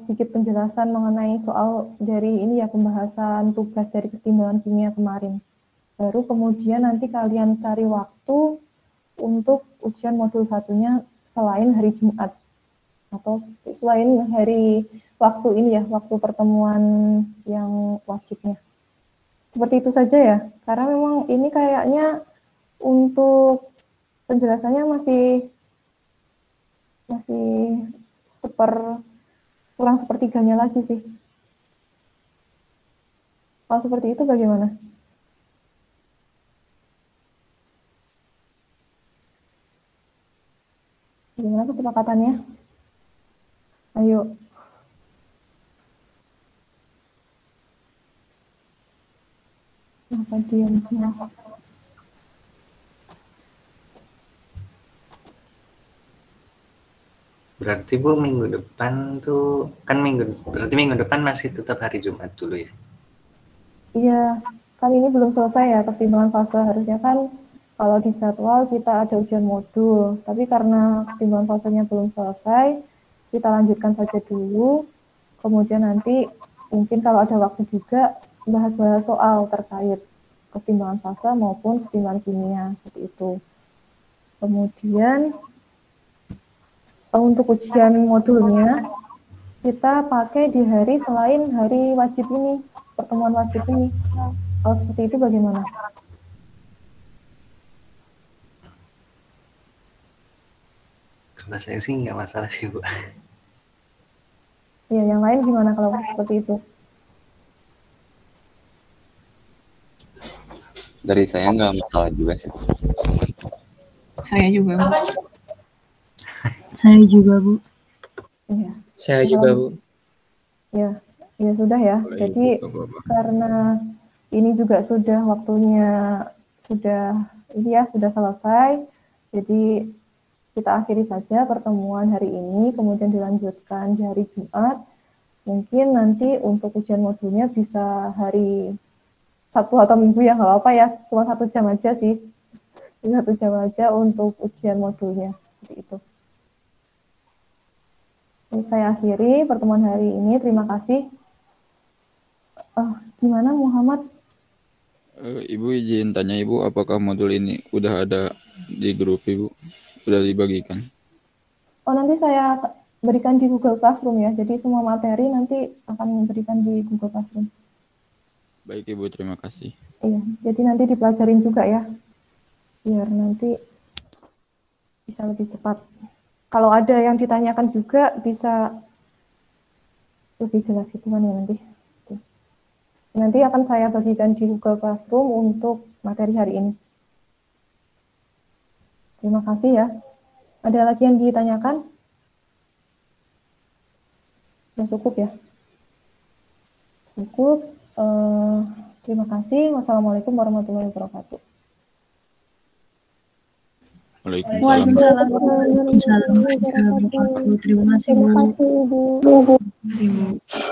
sedikit penjelasan mengenai soal dari ini ya, pembahasan tugas dari keseimbangan kimia kemarin. Baru kemudian nanti kalian cari waktu untuk ujian modul satunya selain hari Jumat, atau selain hari waktu ini ya, waktu pertemuan yang wajibnya. Seperti itu saja ya, karena memang ini kayaknya untuk penjelasannya masih kurang sepertiganya lagi sih. Kalau seperti itu bagaimana? Gimana kesepakatannya? Ayo. Kenapa diam semua? Berarti Bu, minggu depan tuh kan berarti minggu depan masih tetap hari Jumat dulu ya? Iya, kan ini belum selesai ya keseimbangan fase. Harusnya kan kalau di jadwal kita ada ujian modul, tapi karena keseimbangan fasenya belum selesai, kita lanjutkan saja dulu. Kemudian nanti mungkin kalau ada waktu juga bahas-bahas soal terkait keseimbangan fase maupun keseimbangan kimia, seperti itu. Kemudian untuk ujian modulnya kita pakai di hari selain hari wajib ini, pertemuan wajib ini. Kalau seperti itu bagaimana? Kalau saya sih nggak masalah sih Bu. Ya, yang lain gimana kalau seperti itu? Dari saya nggak masalah juga sih. Saya juga, Bu. Saya juga, Bu. Iya. Saya juga, Bu. Ya sudah ya. Jadi karena ini juga sudah waktunya sudah selesai. Jadi kita akhiri saja pertemuan hari ini, kemudian dilanjutkan di hari Jumat. Mungkin nanti untuk ujian modulnya bisa hari Sabtu atau Minggu ya, nggak apa-apa ya. Cuma 1 jam aja sih. 1 jam aja untuk ujian modulnya. Seperti itu. Saya akhiri pertemuan hari ini. Terima kasih. Gimana Muhammad? Ibu izin tanya Ibu, apakah modul ini udah ada di grup Ibu? Udah dibagikan? Oh, nanti saya berikan di Google Classroom ya. Jadi semua materi nanti akan berikan di Google Classroom. Baik Ibu, terima kasih. Iya, jadi nanti dipelajarin juga ya. Biar nanti bisa lebih cepat. Kalau ada yang ditanyakan juga bisa lebih jelas gitu kan ya nanti. Nanti akan saya bagikan di Google Classroom untuk materi hari ini. Terima kasih ya. Ada lagi yang ditanyakan? Sudah cukup ya? Cukup. Terima kasih. Wassalamualaikum warahmatullahi wabarakatuh. Waalaikumsalam warahmatullahi wabarakatuh. Terima kasih, Bu. Terima kasih, Bu.